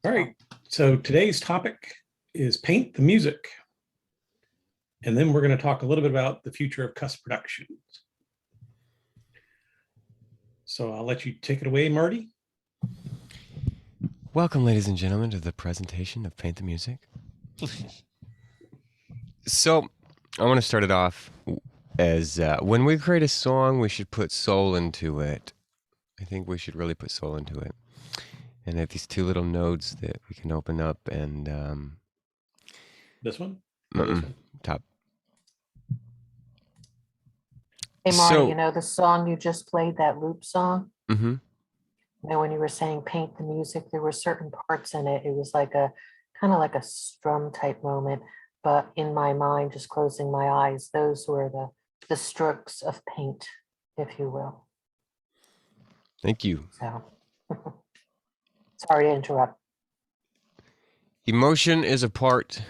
All right, so today's topic is paint the music. And then we're going to talk a little bit about the future of Cusp Productions. So I'll let you take it away, Marty. Welcome, ladies and gentlemen, to the presentation of Paint the Music. So I want to start it off as when we create a song, we should put soul into it. I think we should really put soul into it. And have these two little nodes that we can open up and... This one? Or this one? Top. Hey, Marty, you know the song you just played, that loop song? Mm-hmm. You know, when you were saying paint the music, there were certain parts in it. It was like a kind of like a strum type moment. But in my mind, just closing my eyes, those were the strokes of paint, if you will. Thank you. So, sorry to interrupt. Emotion is a part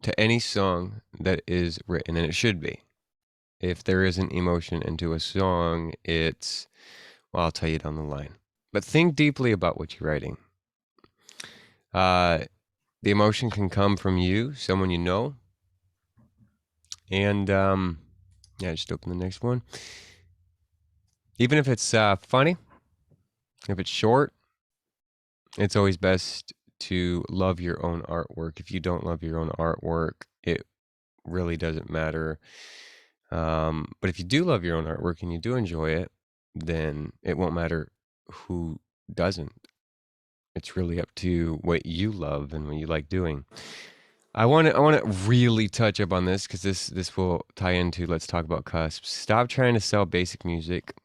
to any song that is written, and it should be. If there isn't emotion into a song, it's, well, I'll tell you down the line. But think deeply about what you're writing. The emotion can come from you, someone you know. And, yeah, just open the next one. Even if it's funny, if it's short, it's always best to love your own artwork. If you don't love your own artwork, it really doesn't matter. But if you do love your own artwork and you do enjoy it, then it won't matter who doesn't. It's really up to what you love and what you like doing. I want to really touch up on this because this will tie into let's talk about Cusp. Stop trying to sell basic music.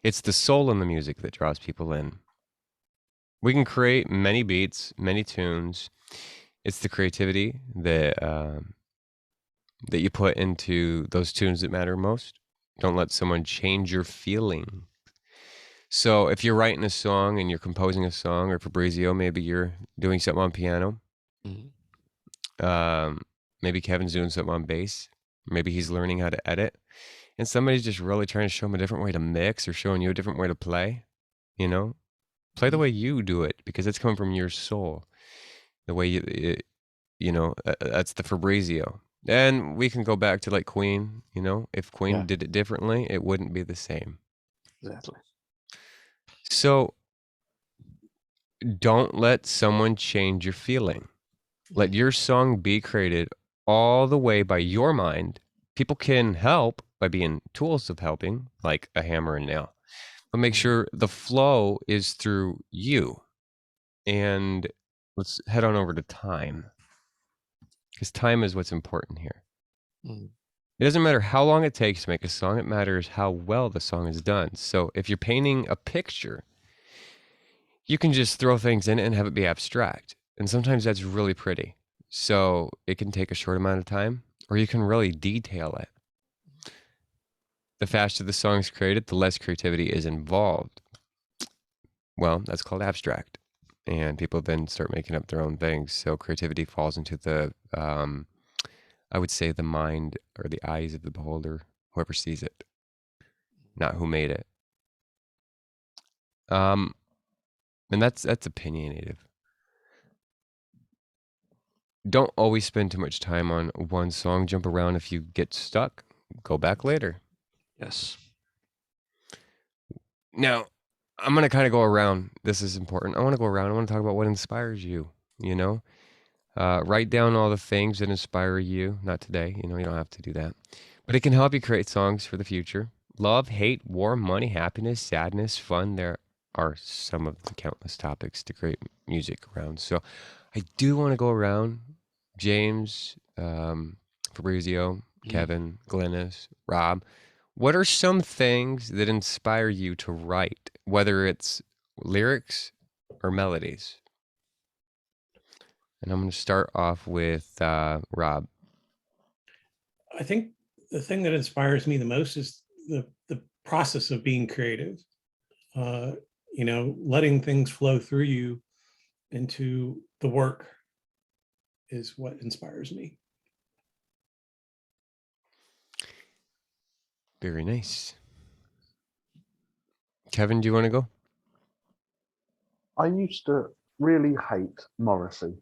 It's the soul in the music that draws people in. We can create many beats, many tunes. It's the creativity that that you put into those tunes that matter most. Don't let someone change your feeling. So if you're writing a song and you're composing a song, or Fabrizio, maybe you're doing something on piano. Mm-hmm. Maybe Kevin's doing something on bass. Maybe he's learning how to edit. And somebody's just really trying to show him a different way to mix or showing you a different way to play. You know? Play the way you do it because it's coming from your soul. The way you know, that's the Fabrizio. And we can go back to like Queen, you know, if Queen did it differently, it wouldn't be the same. Exactly. So don't let someone change your feeling. Let your song be created all the way by your mind. People can help by being tools of helping, like a hammer and nail. But make sure the flow is through you. And let's head on over to time. Because time is what's important here. It doesn't matter how long it takes to make a song. It matters how well the song is done. So if you're painting a picture, you can just throw things in it and have it be abstract. And sometimes that's really pretty. So it can take a short amount of time, or you can really detail it. The faster the song is created, the less creativity is involved. Well, that's called abstract. And people then start making up their own things. So creativity falls into the, I would say, the mind or the eyes of the beholder, whoever sees it, not who made it. And that's opinionative. Don't always spend too much time on one song. Jump around. If you get stuck, go back later. Yes. Now, I'm going to kind of go around. This is important. I want to go around. I want to talk about what inspires you, you know? Write down all the things that inspire you. Not today, you know, you don't have to do that. But it can help you create songs for the future. Love, hate, war, money, happiness, sadness, fun. There are some of the countless topics to create music around. So I do want to go around. James, Fabrizio, Kevin, Glennis, Rob. What are some things that inspire you to write, whether it's lyrics or melodies? And I'm going to start off with Rob. I think the thing that inspires me the most is the process of being creative. You know, letting things flow through you into the work is what inspires me. Very nice. Kevin, do you want to go? I used to really hate Morrissey.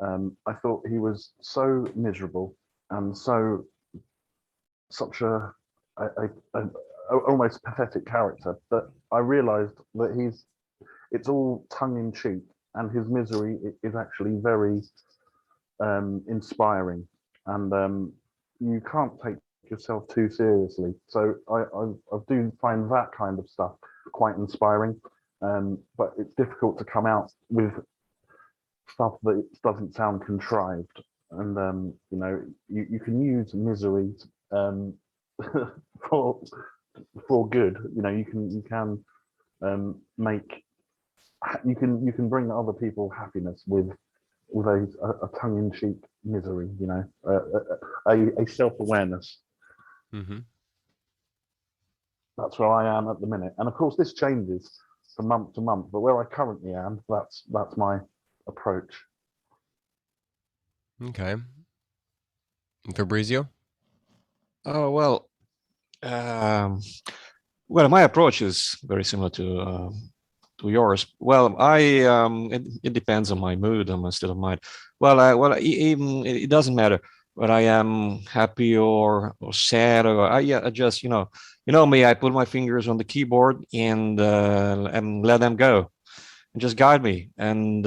I thought he was so miserable and such a almost pathetic character, but I realized that it's all tongue in cheek, and his misery is actually very inspiring, and you can't take yourself too seriously. So I do find that kind of stuff quite inspiring, but it's difficult to come out with stuff that doesn't sound contrived. And you know, you can use misery for good. You know, you can make you can bring other people happiness with a tongue-in-cheek misery. You know, a self-awareness. Mm-hmm. That's where I am at the minute, and of course this changes from month to month. But where I currently am, that's my approach. Okay. Fabrizio? Oh well, um, well, my approach is very similar to yours. Well, it depends on my mood and my state of mind. Even it doesn't matter whether I am happy or sad, or I just me. I put my fingers on the keyboard and let them go and just guide me, and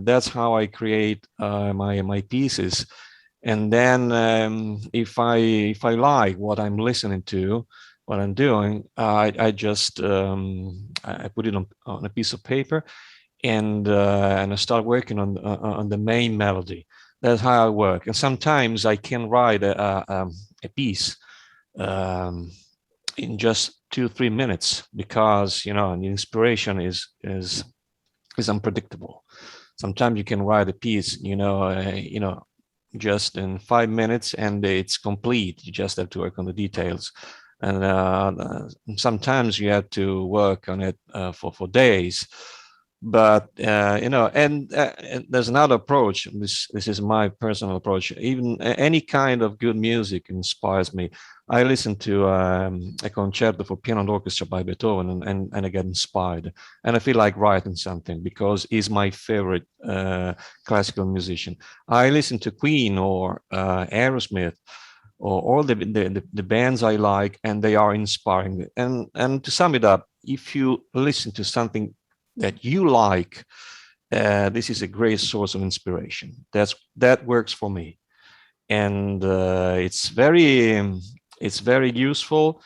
that's how I create my pieces. And then if I like what I'm listening to, what I'm doing, I just I put it on a piece of paper, and I start working on the main melody. That's how I work. And sometimes I can write a piece in just 2-3 minutes, because the inspiration is unpredictable. Sometimes you can write a piece, just in 5 minutes, and it's complete. You just have to work on the details, and sometimes you have to work on it for days. But and there's another approach. This is my personal approach. Even any kind of good music inspires me. I listen to a concerto for piano and orchestra by Beethoven, and I get inspired, and I feel like writing something, because he's my favorite classical musician. I listen to Queen or Aerosmith, or all the bands I like, and they are inspiring. And to sum it up, if you listen to something that you like, this is a great source of inspiration. That works for me, and it's very useful,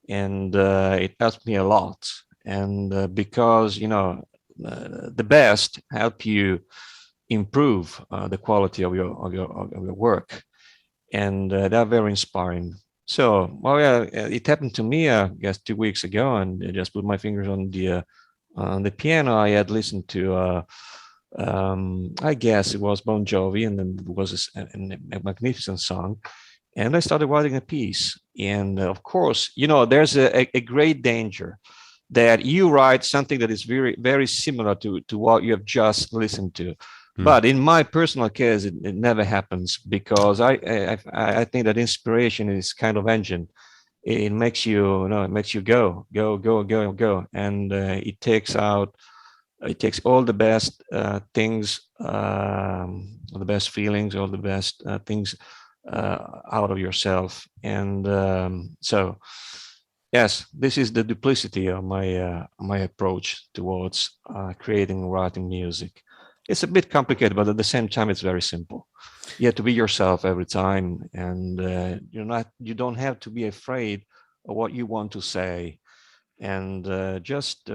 and it helps me a lot. And because the best help you improve the quality of your work, and they're very inspiring. So, well, yeah, it happened to me, I guess, 2 weeks ago, and I just put my fingers on the piano. I had listened to, I guess it was Bon Jovi, and then it was a magnificent song, and I started writing a piece. And of course, there's a great danger that you write something that is very, very similar to what you have just listened to. But in my personal case, it never happens, because I think that inspiration is kind of engine. It makes you, it makes you go, and it takes all the best things, all the best feelings, all the best things out of yourself. And so, yes, this is the duplicity of my approach towards creating and writing music. It's a bit complicated, but at the same time, it's very simple. You have to be yourself every time, and you don't have to be afraid of what you want to say. And just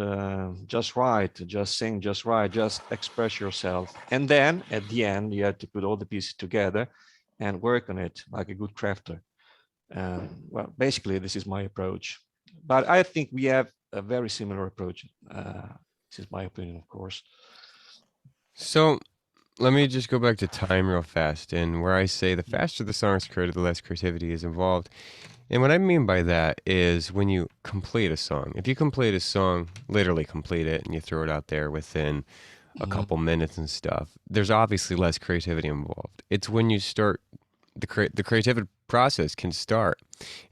write, just sing, just write, just express yourself. And then at the end, you have to put all the pieces together and work on it like a good crafter. Well, basically, this is my approach. But I think we have a very similar approach. This is my opinion, of course. So let me just go back to time real fast, and where I say the faster the song is created, the less creativity is involved. And what I mean by that is when you complete a song. If you complete a song, literally complete it, and you throw it out there within a couple minutes and stuff, there's obviously less creativity involved. It's when you start, the creativity process can start,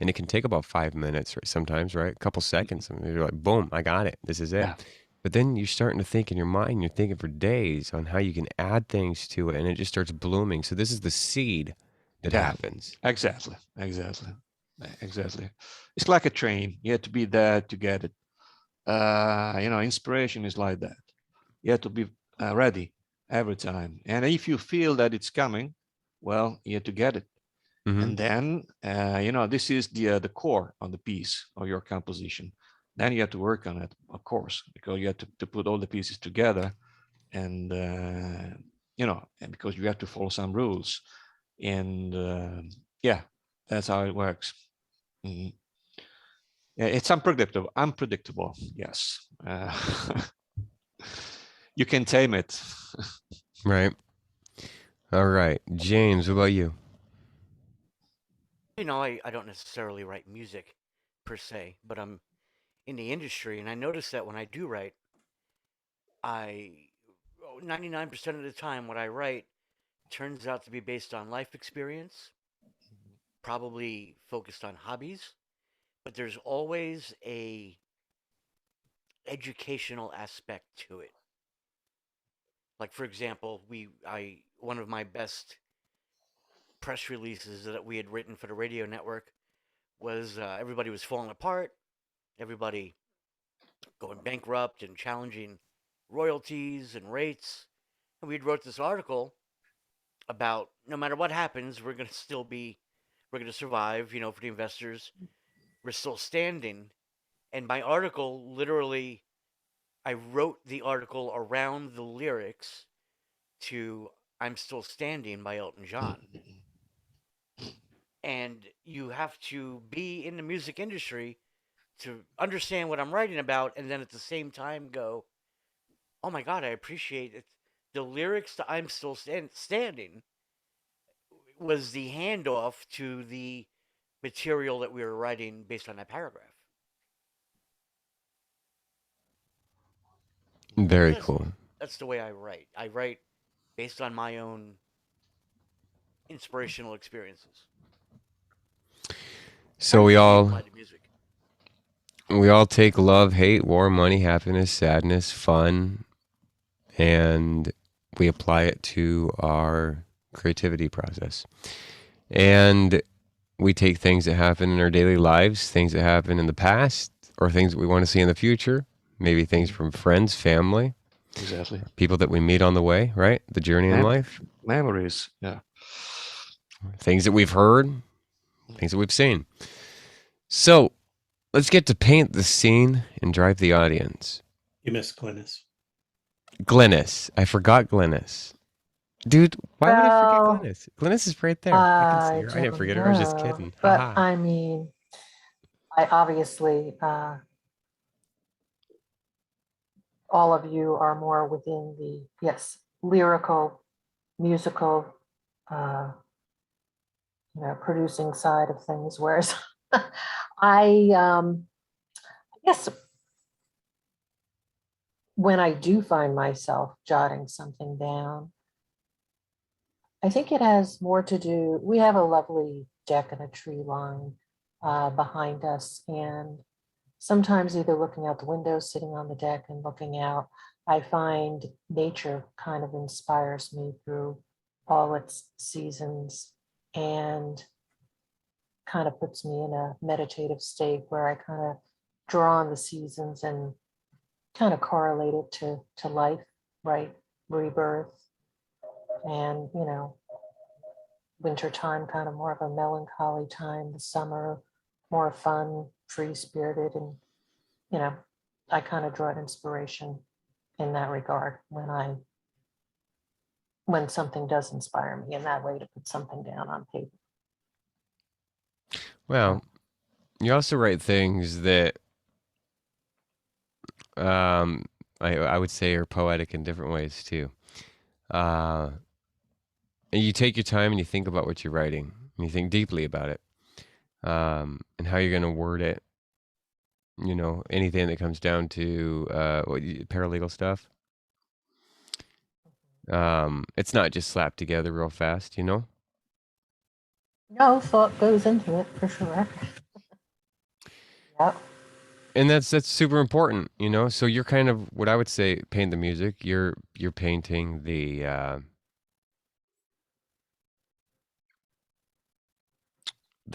and it can take about 5 minutes, right? Sometimes, right? A couple seconds, and you're like, boom, I got it. This is it. Yeah. But then you're starting to think in your mind, you're thinking for days on how you can add things to it, and it just starts blooming. So this is the seed that Yeah. happens. Exactly. Exactly. It's like a train. You have to be there to get it. Inspiration is like that. You have to be ready every time. And if you feel that it's coming, well, you have to get it. Mhm. And then, this is the core of the piece of your composition. Then you have to work on it, of course, because you have to put all the pieces together, and and because you have to follow some rules, and yeah, that's how it works. Mhm. Yeah, it's unpredictable. Yes, you can tame it. Right. All right. James, what about you? I don't necessarily write music per se, but I'm in the industry, and I notice that when I do write, 99% of the time, what I write turns out to be based on life experience, probably focused on hobbies, but there's always a educational aspect to it. Like for example, I one of my best press releases that we had written for the radio network was everybody was falling apart, everybody going bankrupt and challenging royalties and rates. And we wrote this article about no matter what happens, we're going to survive, for the investors. We're still standing. And my article literally, I wrote the article around the lyrics to I'm Still Standing by Elton John. And you have to be in the music industry to understand what I'm writing about, and then at the same time go, oh my God, I appreciate it. The lyrics to I'm Still Standing was the handoff to the material that we were writing based on that paragraph. Very That's, cool. that's the way I write. I write based on my own inspirational experiences. So Sometimes they apply to music. we all take love, hate, war, money, happiness, sadness, fun, and we apply it to our creativity process. And we take things that happen in our daily lives, things that happen in the past, or things that we want to see in the future, maybe things from friends, family, Exactly. people that we meet on the way, right? The journey in life, Memories. Yeah. things that we've heard, things that we've seen. So let's get to paint the scene and drive the audience. You missed Glynis. Glynis. I forgot Glynis. Dude, why would I forget Well, Glynis? Glynis is right there. I can see I her. I didn't don't forget her. I was just know, kidding. but Haha. I mean, I obviously, all of you are more within the, yes, lyrical, musical, uh, producing side of things, whereas I guess when I do find myself jotting something down, I think it has more to do, we have a lovely deck and a tree line behind us, and sometimes either looking out the window, sitting on the deck and looking out, I find nature kind of inspires me through all its seasons and kind of puts me in a meditative state where I kind of draw on the seasons and kind of correlate it to life, right? Rebirth and, winter time, kind of more of a melancholy time, the summer, more fun, free spirited. And, I kind of draw inspiration in that regard when something does inspire me in that way to put something down on paper. Well, you also write things that um, I would say are poetic in different ways too. Uh, and you take your time and you think about what you're writing and you think deeply about it and how you're going to word it. Anything that comes down to paralegal stuff. It's not just slapped together real fast, No thought goes into it for sure. Yep. And that's super important, you know. So you're kind of what I would say, paint the music. You're painting the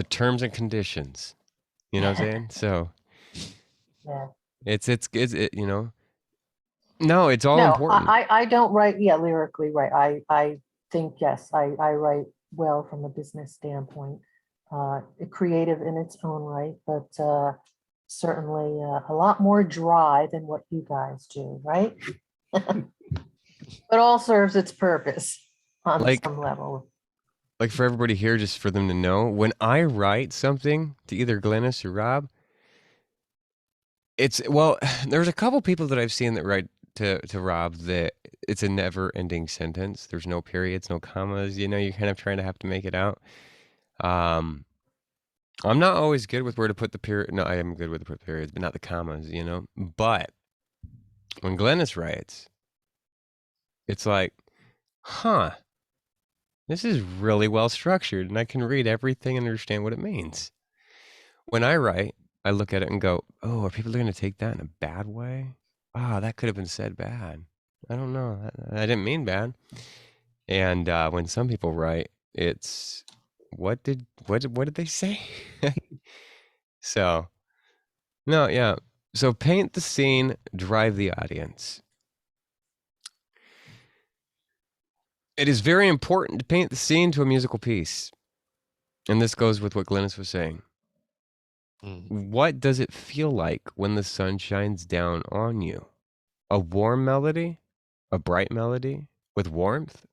terms and conditions. You know what I'm saying? So Yeah. you know. No, it's all No, important. I don't write, yeah, lyrically, right. I think, yes, I write well from a business standpoint. Creative in its own right, but certainly a lot more dry than what you guys do, right? But all serves its purpose on Like some level. for everybody here, just for them to know, when I write something to either Glennis or Rob, it's well, there's a couple people that I've seen that write to Rob that it's a never ending sentence. There's no periods, no commas, you know, you're kind of trying to have to make it out. I'm not always good with where to put the period. No, I am good with the put periods, but not the commas, you know. But when Glennis writes, it's like, huh, this is really well structured, and I can read everything and understand what it means. When I write, I look at it and go, oh, are people going to take that in a bad way? Ah, that could have been said bad. I don't know. I didn't mean bad. And when some people write, it's what did they say? So no, yeah. So paint the scene, drive the audience. It is very important to paint the scene to a musical piece. And this goes with what Glennis was saying. Mm. What does it feel like when the sun shines down on you? A warm melody? A bright melody with warmth?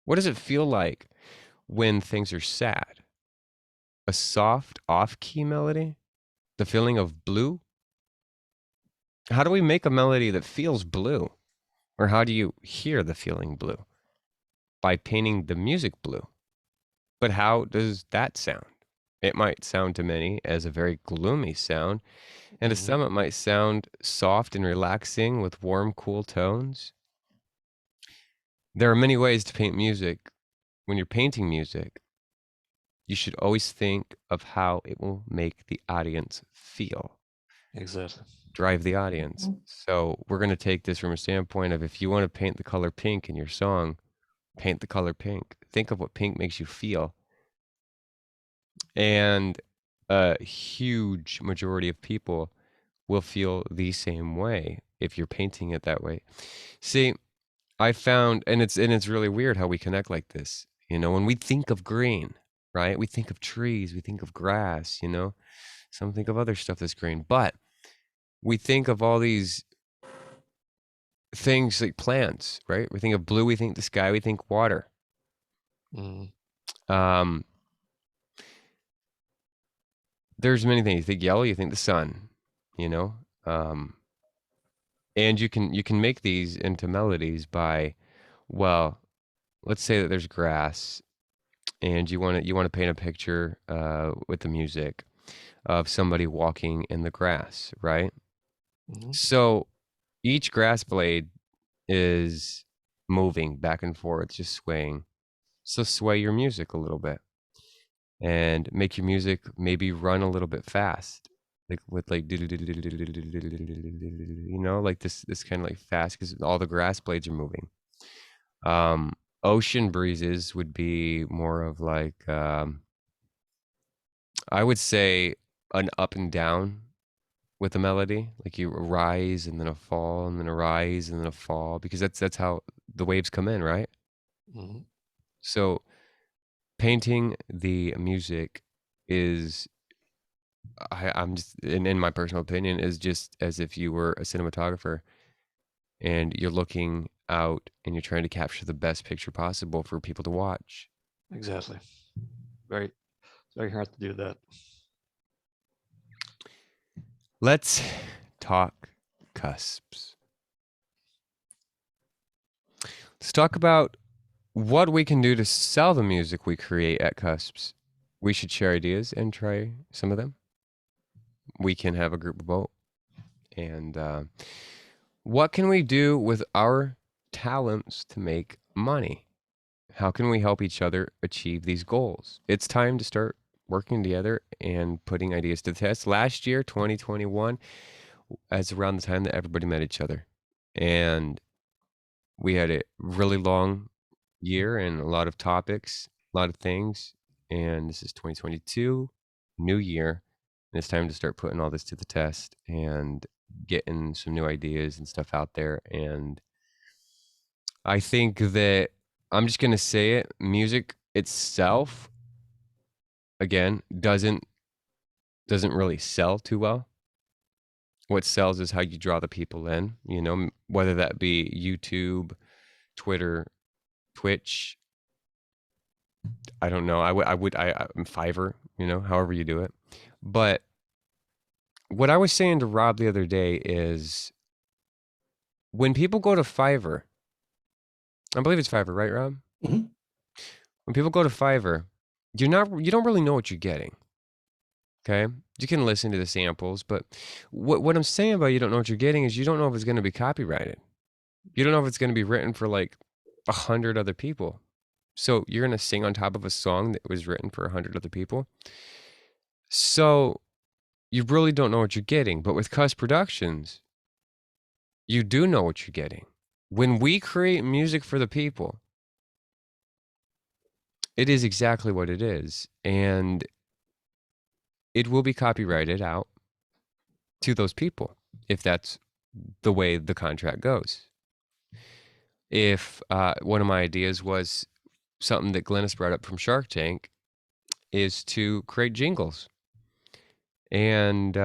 What does it feel like when things are sad? A soft, off key melody? The feeling of blue? How do we make a melody that feels blue? Or how do you hear the feeling blue? By painting the music blue. But how does that sound? It might sound to many as a very gloomy sound, and to some it might sound soft and relaxing with warm, cool tones. There are many ways to paint music. When you're painting music, you should always think of how it will make the audience feel, Exactly. drive the audience. So we're going to take this from a standpoint of if you want to paint the color pink in your song, paint the color pink. Think of what pink makes you feel. And a huge majority of people will feel the same way if you're painting it that way. See, I found, and it's really weird how we connect like this. You know, when we think of green, right? We think of trees, we think of grass, you know. Some think of other stuff that's green, but we think of all these things like plants, right? We think of blue, we think the sky, we think water. Mm. Um, there's many things. You think yellow, you think the sun, you know. And you can make these into melodies by, well, let's say that there's grass, and you want to paint a picture with the music of somebody walking in the grass, right? Mhm. So each grass blade is moving back and forth, just swaying. So sway your music a little bit and make your music maybe run a little bit fast, like with like you know, like this kind of like fast because all the grass blades are moving. Ocean breezes would be more of like I would say an up and down with a melody, like you rise and then a fall and then a rise and then a fall, because that's how the waves come in, right? Mhm. So painting the music is I'm just in my personal opinion is just as if you were a cinematographer and you're looking out and you're trying to capture the best picture possible for people to watch. Exactly. Very, very hard to do that. Let's talk cusps. Let's talk about what we can do to sell the music we create at Cusps. We should share ideas and try some of them. We can have a group vote. And what can we do with our talents to make money? How can we help each other achieve these goals? It's time to start working together and putting ideas to the test. Last year, 2021, as around the time that everybody met each other. And we had a really long year and a lot of topics, a lot of things. And this is 2022, new year. And it's time to start putting all this to the test and getting some new ideas and stuff out there. And I think that I'm just going to say it, music itself, again, doesn't really sell too well. What sells is how you draw the people in, you know, whether that be YouTube, Twitter, Twitch. I don't know. I'm Fiverr, you know, however you do it. But what I was saying to Rob the other day is when people go to Fiverr, I believe it's Fiverr, right, Rob? Mhm. When people go to Fiverr, you don't really know what you're getting. Okay? You can listen to the samples, but what I'm saying about you don't know what you're getting is you don't know if it's going to be copyrighted. You don't know if it's going to be written for like 100 other people. So you're going to sing on top of a song that was written for 100 other people. So you really don't know what you're getting. But with Cusp Productions, you do know what you're getting. When we create music for the people, it is exactly what it is. And it will be copyrighted out to those people if that's the way the contract goes. If one of my ideas was something that Glennis brought up from Shark Tank is to create jingles and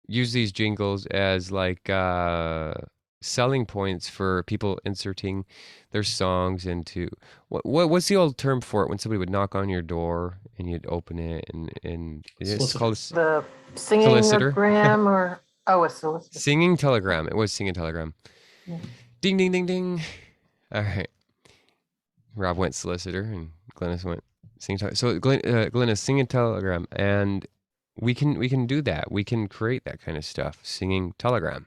use these jingles as like selling points for people inserting their songs into what's the old term for it when somebody would knock on your door and you'd open it and it's called The singing solicitor. gram a solicitor. Singing telegram. It was singing telegram. Yeah. Ding ding ding ding. All right. Rob went solicitor and Glennis went singing telegram. So Glennis singing telegram, and we can do that. We can create that kind of stuff, singing telegram,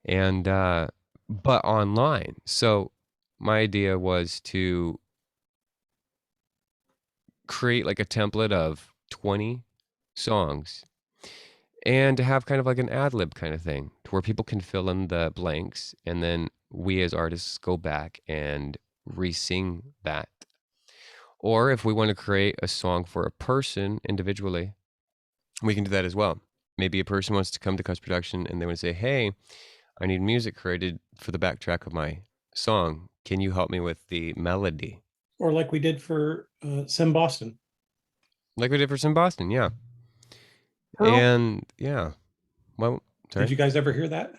and but online. So my idea was to create like a template of 20 songs and to have kind of like an ad lib kind of thing to where people can fill in the blanks and then we as artists go back and re-sing that. Or if we want to create a song for a person individually, we can do that as well. Maybe a person wants to come to Cusp Production and they want to say, hey, I need music created for the backtrack of my song. Can you help me with the melody? Or like we did for Sim Boston. Like we did for Sim Boston, yeah. Who? And yeah. Well, sorry. Did you guys ever hear that?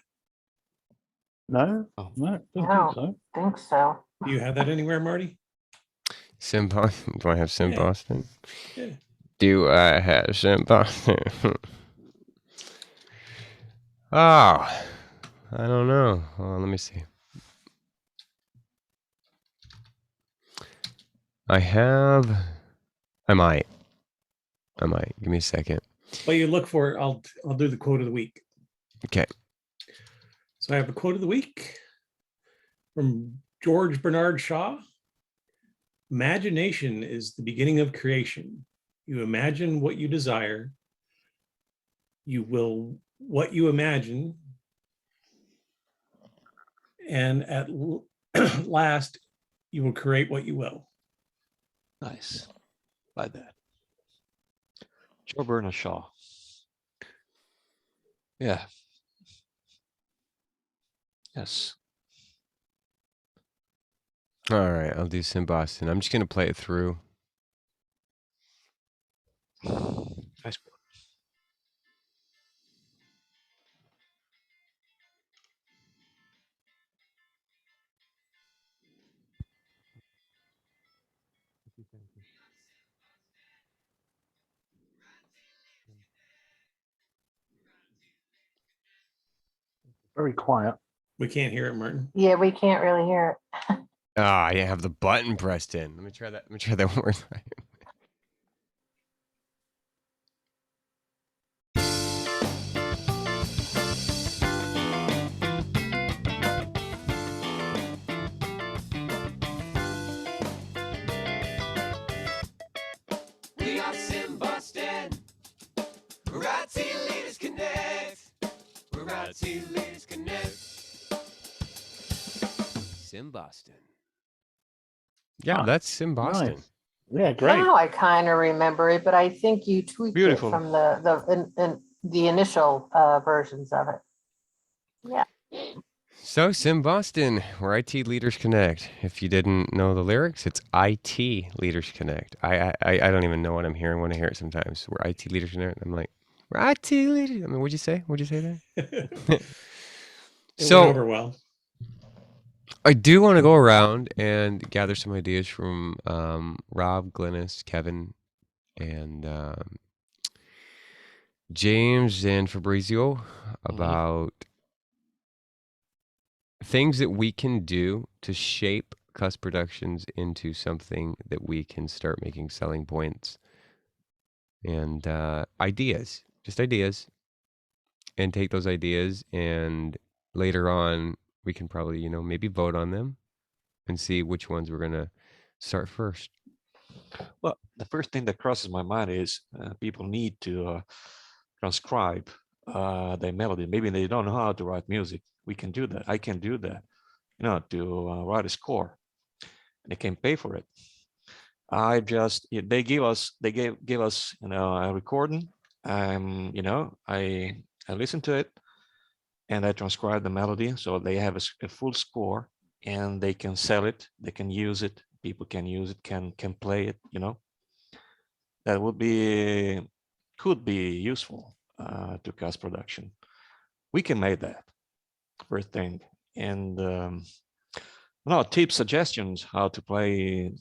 No, Oh. no, don't No. think so. Think so. Do you have that anywhere, Marty? Sim Boston. Do I have Sim Yeah. Boston? Yeah. Do I have Sim Boston? Oh, I don't know. Hold on, let me see. I might. Give me a second. Well, you look for it. I'll do the quote of the week. Okay. So I have a quote of the week from George Bernard Shaw. Imagination is the beginning of creation. You imagine what you desire. You will what you imagine. And at last, you will create what you will. Nice. Like that. Joe Bernard Shaw. Yeah. Yes. All right. I'll do Sim Boston. I'm just going to play it through. Nice. Very quiet. We can't hear it, Martin. Yeah, we can't really hear it. Ah, I didn't have the button pressed in. Let me try that. One more time. IT Leaders Connect. Sim Boston. Yeah, Ah, that's Sim Boston. Nice. Yeah, great. Now I kind of remember it, but I think you tweaked Beautiful. it from the initial versions of it. Yeah. So, Sim Boston, where IT Leaders Connect. If you didn't know the lyrics, it's IT Leaders Connect. I don't even know what I'm hearing when I hear it sometimes. We're IT Leaders Connect. I'm like, we're IT Leaders. I mean, what'd you say? What'd you say there? It went So, over well. I do want to go around and gather some ideas from Rob, Glynis, Kevin, and James and Fabrizio about things that we can do to shape Cusp Productions into something that we can start making selling points and ideas, just ideas, and take those ideas and later on we can probably, maybe vote on them and see which ones we're going to start first. Well, the first thing that crosses my mind is people need to transcribe their melody. Maybe they don't know how to write music. We can do that. I can do that, to write a score. And they can pay for it. They gave us a recording. I listen to it and I transcribe the melody. So they have a full score and they can sell it. They can use it. People can use it, can play it, that could be useful to Cusp production. We can make that first thing. And tips, suggestions how to play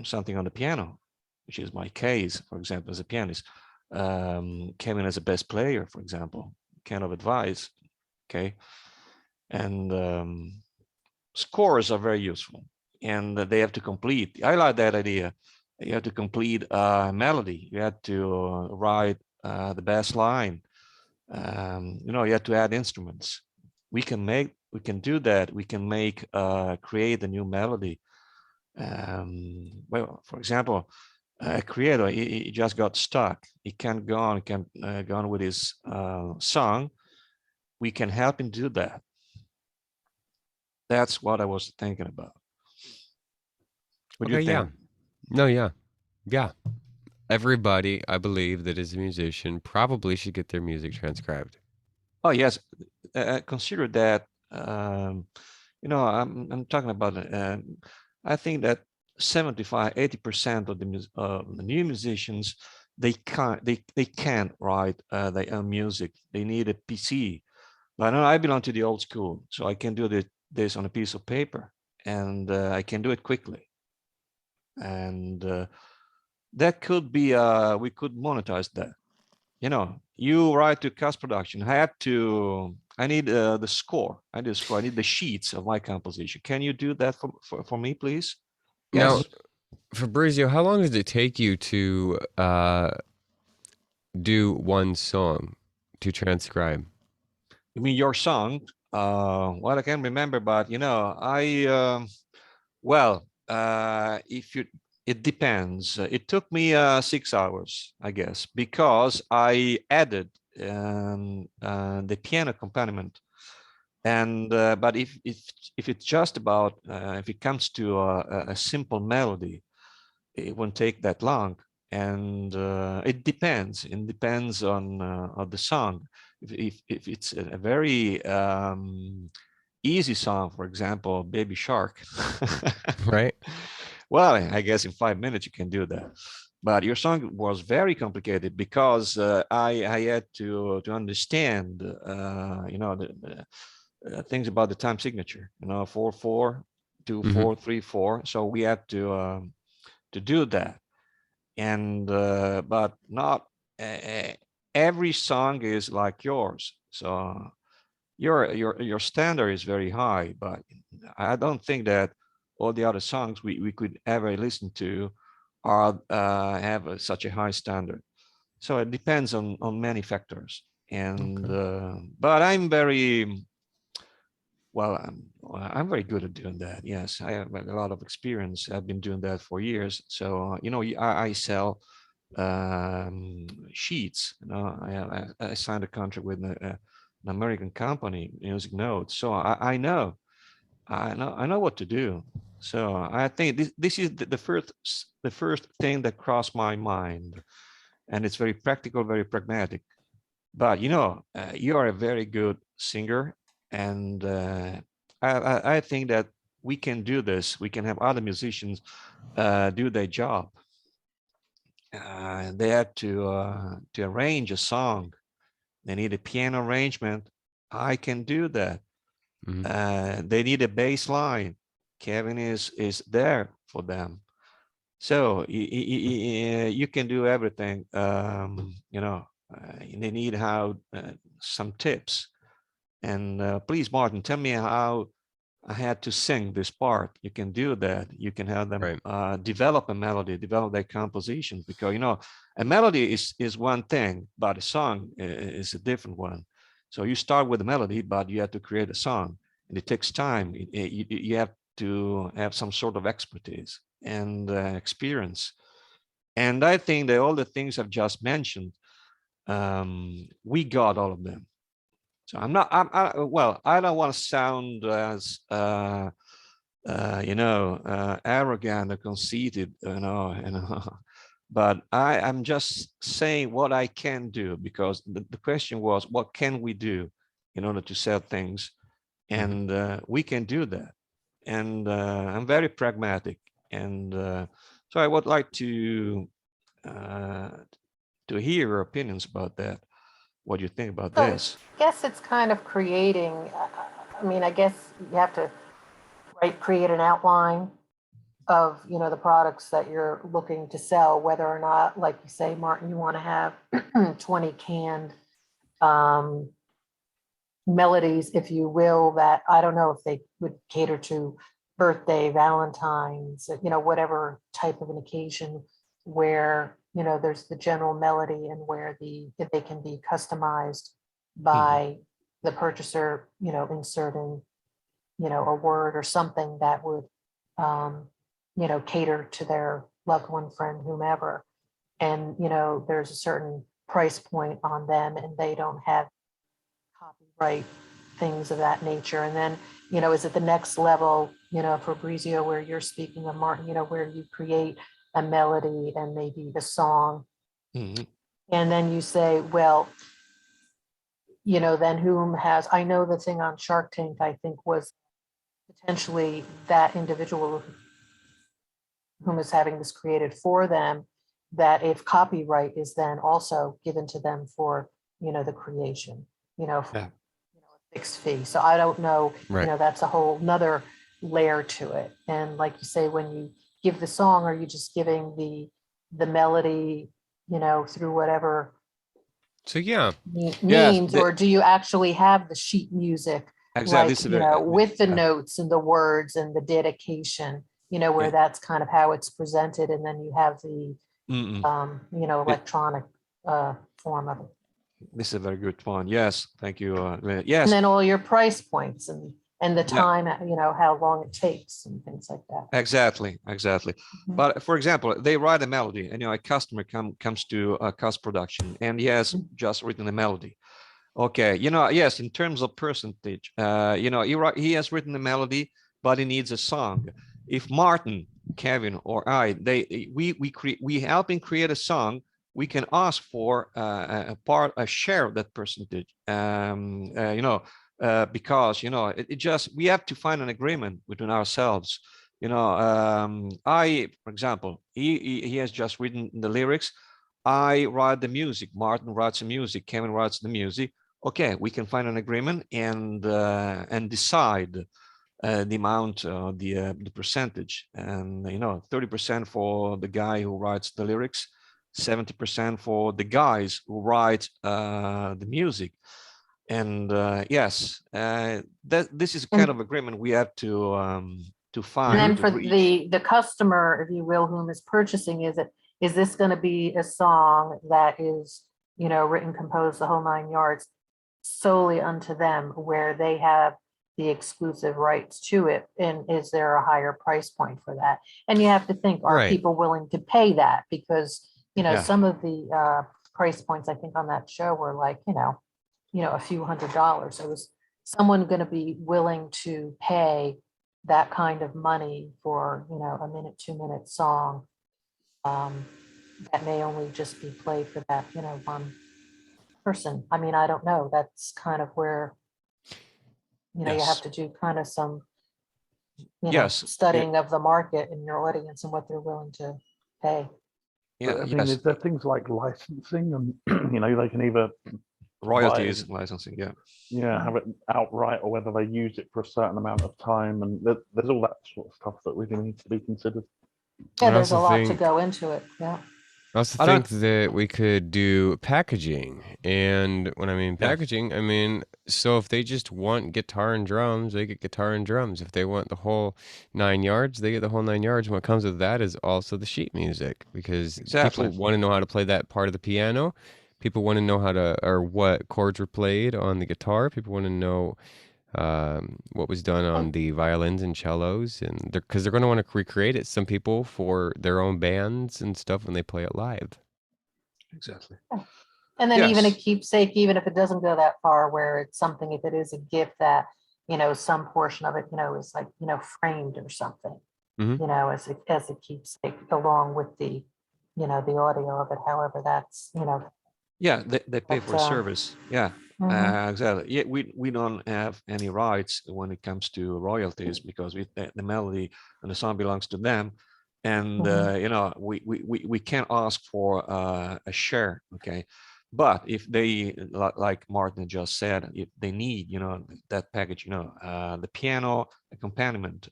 something on the piano, which is my case, for example, as a pianist. Kevin as a bass player, for example, kind of advice. Okay. And scores are very useful and they have to complete. I like that idea. You have to complete a melody. You have to write the bass line. You have to add instruments. We can do that. We can create a new melody. Well, for example, a creator, he just got stuck. He can't go on with his song. We can help him do that. That's what I was thinking about. What do you think? Yeah. Everybody, I believe, that is a musician probably should get their music transcribed. Oh yes, consider that. I'm talking about. I think that 75-80% of the new musicians, they can't write their own music. They need a PC. But I know I belong to the old school, so I can do this on a piece of paper, and I can do it quickly. And that could be we could monetize that. You write to Cusp Production. I need the score. I need the score. I need the sheets of my composition. Can you do that for me, please? Now, Yes. Fabrizio, how long does it take you to do one song to transcribe? You mean your song? Well, I can't remember, but it depends. It took me 6 hours, I guess, because I added the piano accompaniment. And but if it's just about if it comes to a simple melody, it won't take that long. And it depends. It depends on the song. If it's a very easy song, for example, Baby Shark, Right? well, I guess in 5 minutes you can do that. But your song was very complicated because I had to understand, things about the time signature. 4/4, 2/4, 3/4. So we had to do that, and but not every song is like yours. So your standard is very high, but I don't think that all the other songs we could ever listen to are have such a high standard. So it depends on many factors. And but I'm very well. I'm very good at doing that. Yes, I have a lot of experience. I've been doing that for years. So I sell sheets. I signed a contract with an American company, Music Notes. So I know what to do. So I think this is the first thing that crossed my mind, and it's very practical, very pragmatic. But you are a very good singer, and I think that we can do this. We can have other musicians do their job. They have to arrange a song. They need a piano arrangement. I can do that. They need a bass line. Kevin is there for them. So you can do everything. They need some tips. And please, Martin, tell me how I had to sing this part. You can do that. You can have them develop a melody, develop their compositions, because a melody is one thing, but a song is a different one. So you start with a melody, but you have to create a song, and it takes time. You have to have some sort of expertise and experience. And I think that all the things I've just mentioned, we got all of them. So I don't want to sound as arrogant or conceited, but I'm just saying what I can do, because the question was, what can we do in order to sell things? And we can do that. And I'm very pragmatic. And so I would like to hear your opinions about that. What do you think about So this? I guess it's kind of creating, I mean, I guess you have to create an outline of, the products that you're looking to sell, whether or not, like you say, Martin, you want to have 20 canned melodies, if you will, that I don't know if they would cater to birthday, Valentine's, whatever type of an occasion where, there's the general melody, and where they can be customized by the purchaser, inserting, a word or something that would, cater to their loved one, friend, whomever. And, there's a certain price point on them, and they don't have copyright, things of that nature. And then, is it the next level, Fabrizio, where you're speaking of, Martin, where you create a melody and maybe the song. And then you say, well, then I know the thing on Shark Tank, I think, was potentially that individual whom is having this created for them, that if copyright is then also given to them for, the creation, for, a fixed fee. So I don't know, that's a whole nother layer to it. And like you say, when you give the song, are you just giving the melody, through whatever means, or do you actually have the sheet music, exactly, with the notes and the words and the dedication, where that's kind of how it's presented, and then you have the electronic form of it. This is a very good point. Yes, thank you. Yes, and then all your price points and the time, how long it takes and things like that. Exactly. But for example, they write a melody, and a customer comes to a Cusp production, and he has just written a melody. Okay, yes, in terms of percentage, he has written a melody, but he needs a song. If Martin, Kevin, or I, we help him create a song, we can ask for a share of that percentage. Because we have to find an agreement between ourselves. For example, he has just written the lyrics. I write the music. Martin writes the music. Kevin writes the music. Okay, we can find an agreement and decide the amount, the percentage, and 30% for the guy who writes the lyrics, 70% for the guys who write the music. And yes, this is a kind of agreement we have to find. And then for the customer, if you will, whom is purchasing, is this going to be a song that is, written, composed, the whole 9 yards, solely unto them, where they have the exclusive rights to it? And is there a higher price point for that? And you have to think, are people willing to pay that? Because, some of the price points, I think, on that show were like, a few $100s. So was someone going to be willing to pay that kind of money for, a minute, 2-minute song that may only just be played for that, one person? I mean, I don't know. That's kind of where, you Yes. have to do kind of some, Yes. studying of the market and your audience and what they're willing to pay. Yeah. I mean, Yes. is there things like licensing and, they can either Royalties, licensing. Yeah. have it outright or whether they use it for a certain amount of time. And there's all that sort of stuff that really needs to be considered. Yeah, I there's a also lot to think- go into it. Yeah. I also I don't- think that we could do packaging. And when I mean Yeah. packaging, I mean, so if they just want guitar and drums, they get guitar and drums. If they want the whole 9 yards, they get the whole 9 yards. And what comes with that is also the sheet music, because Exactly. people want to know how to play that part of the piano. People want to know how to, or what chords were played on the guitar. People want to know what was done on the violins and cellos, and because they're going to want to recreate it. Some people for their own bands and stuff when they play it live. Exactly. And then even a Yes. keepsake, even if it doesn't go that far, where it's something, if it is a gift that, some portion of it, is like, framed or something, Mhm. as a keepsake along with the, the audio of it, however that's, Yeah. They pay But, for a service. Yeah. mhm. Exactly. Yeah. We don't have any rights when it comes to royalties because the melody and the song belongs to them. And we can't ask for a share. Okay. But if they, like Martin just said, if they need, that package, the piano accompaniment,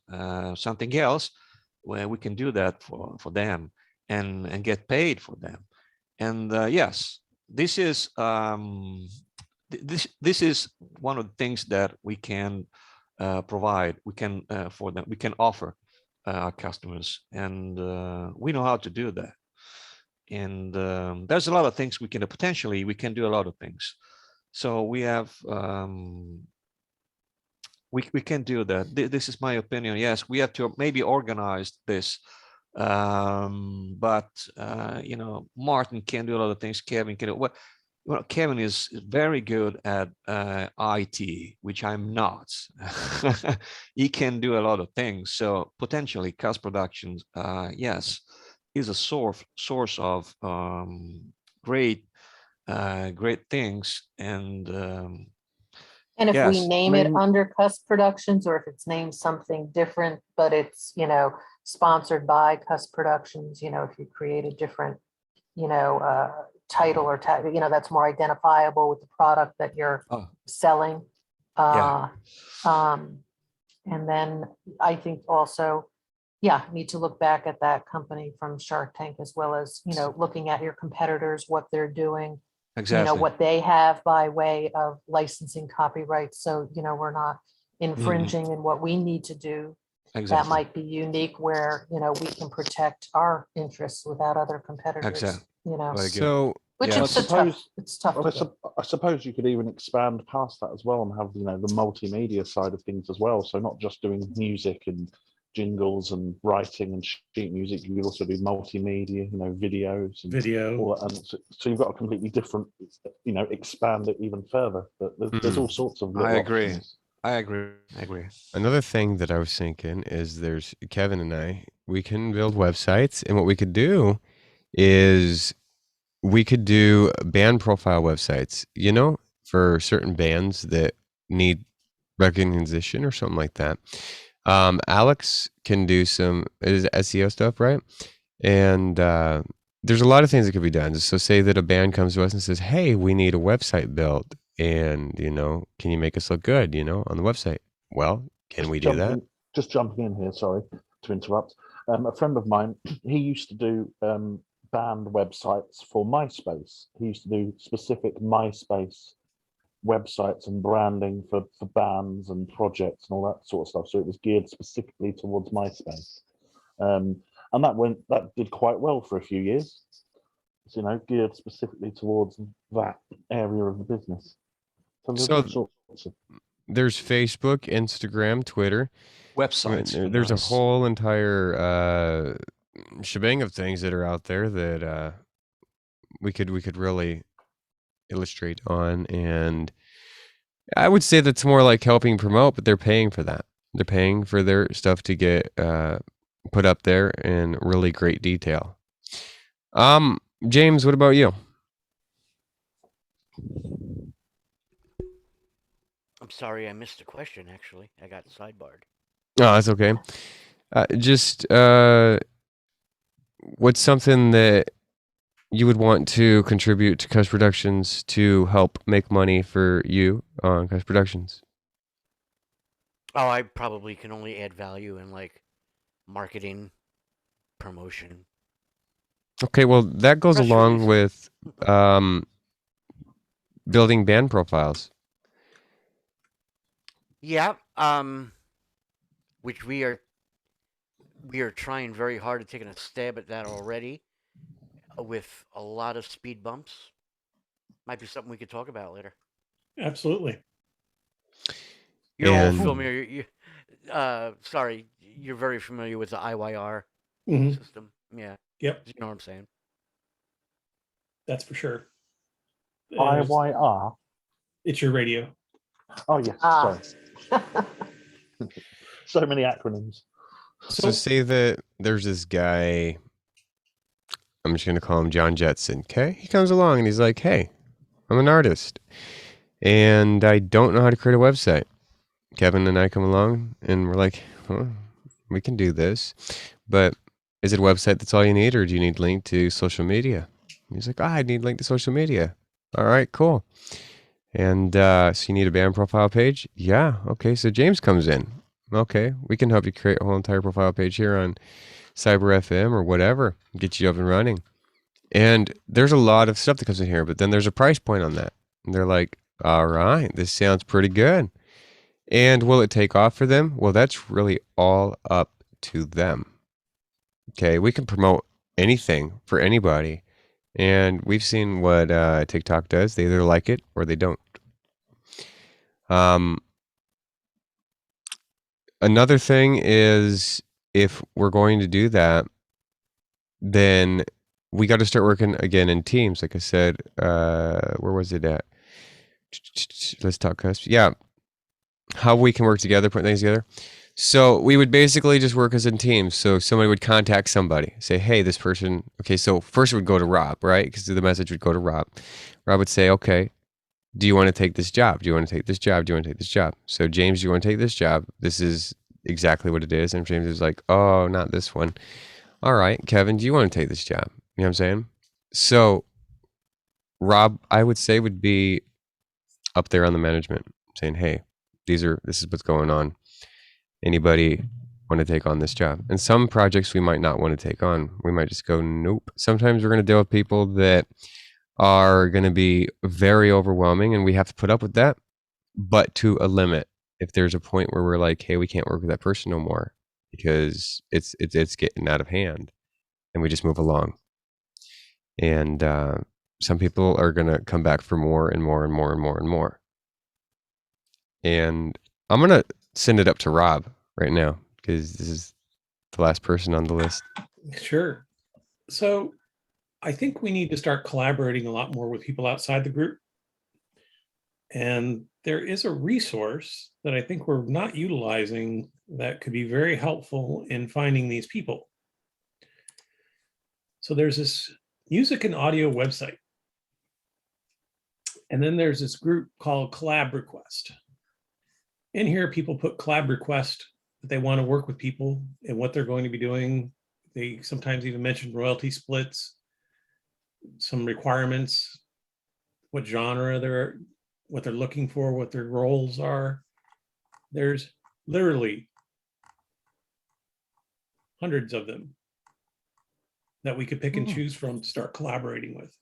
something else, well, we can do that for them and get paid for them. And yes, this is this is one of the things that we can provide. We can for them. We can offer our customers, and we know how to do that. And there's a lot of things we can potentially we can do a lot of things. So we have we can do that. This is my opinion. Yes, we have to maybe organize this. But Martin can do a lot of things. Kevin can do what. Well, Kevin is very good at IT, which I'm not. He can do a lot of things. So potentially, Cusp Productions, yes, is a source of great things. And And if we yes, name it under Cusp Productions, or if it's named something different, but it's, sponsored by Cusp Productions, if you create a different, title or tag, that's more identifiable with the product that you're oh, selling. Yeah. And then I think also, need to look back at that company from Shark Tank, as well as, looking at your competitors, what they're doing, exactly. what they have by way of licensing copyrights. So, we're not infringing in what we need to do. Exactly. That might be unique where, we can protect our interests without other competitors, Exactly. Very good. So which Yeah. it's it's tough. Well, to do. I suppose you could even expand past that as well and have, the multimedia side of things as well. So not just doing music and jingles and writing and sheet music, you could also do multimedia, videos and Video. all that. And so you've got a completely different, expand it even further. But there's all sorts of little I agree. options. I agree. another thing that I was thinking is there's Kevin and I, we can build websites, and what we could do is we could do band profile websites, for certain bands that need recognition or something like that. Alex can do some SEO stuff, right? And there's a lot of things that could be done. So say that a band comes to us and says, hey, we need a website built, and can you make us look good, on the website? Well, can we do that? Just jumping in here, sorry to interrupt. A friend of mine, he used to do band websites for MySpace. He used to do specific MySpace websites and branding for bands and projects and all that sort of stuff. So it was geared specifically towards MySpace. And that did quite well for a few years. Geared specifically towards that area of the business. So there's all sorts of there's Facebook, Instagram, Twitter. Websites. There's a nice. whole entire shebang of things that are out there that we could really illustrate on. And I would say that's more like helping promote, but they're paying for that. They're paying for their stuff to get put up there in really great detail. James, what about you? I'm sorry, I missed a question. Actually, I got sidebarred. Oh, that's okay. Just what's something that you would want to contribute to Cusp Productions to help make money for you on Cusp Productions? Oh, I probably can only add value in like marketing, promotion, Okay, well, that goes press along releases. with building band profiles. Yeah, which we are trying very hard at taking a stab at that already, with a lot of speed bumps. Might be something we could talk about later. Absolutely. You're all And familiar. Sorry, you're very familiar with the IYR Hmm. system. Yeah, Yep, you know what I'm saying. that's for sure. IYR. It's your radio. Oh yes, Ah. sorry. So many acronyms. so So say that there's this guy, I'm just going to call him John Jetson. Okay. He comes along and he's like, hey, I'm an artist and I don't know how to create a website. Kevin and I come along and we're like, well, we can do this, but is it a website that's all you need, or do you need link to social media? He's like, I need link to social media. All right, cool. And so you need a band profile page? Yeah. Okay. So James comes in. Okay. We can help you create a whole entire profile page here on Cyber FM or whatever, get you up and running. And there's a lot of stuff that comes in here, but then there's a price point on that. And they're like, all right, this sounds pretty good. And will it take off for them? Well, that's really all up to them. Okay. We can promote anything for anybody. And we've seen what TikTok does. They either like it or they don't. Um, Another thing is, if we're going to do that, then we got to start working again in teams. Like I said, where was it at? Let's talk Cusp. Yeah, how we can work together, put things together. So we would basically just work as in teams. So somebody would contact somebody, say, hey, this person. Okay, so first it would go to Rob, right? Because the message would go to Rob. Rob would say, okay, do you want to take this job? Do you want to take this job? Do you want to take this job? So James, do you want to take this job? This is exactly what it is. And James is like, oh, not this one. All right, Kevin, do you want to take this job? You know what I'm saying? So Rob, I would say, would be up there on the management saying, hey, this is what's going on. Anybody want to take on this job? And some projects we might not want to take on. We might just go, nope. Sometimes we're going to deal with people that are going to be very overwhelming and we have to put up with that, but to a limit. If there's a point where we're like, hey, we can't work with that person no more because it's getting out of hand, and we just move along. And some people are going to come back for more and more and more and more and more. And I'm going to send it up to Rob right now because this is the last person on the list. sure. So I think we need to start collaborating a lot more with people outside the group. And there is a resource that I think we're not utilizing that could be very helpful in finding these people. So there's this music and audio website. And then there's this group called Collab Request. In here, people put collab request that they want to work with people and what they're going to be doing. They sometimes even mention royalty splits, some requirements, what genre what they're looking for, what their roles are. There's literally hundreds of them that we could pick and choose from to start collaborating with.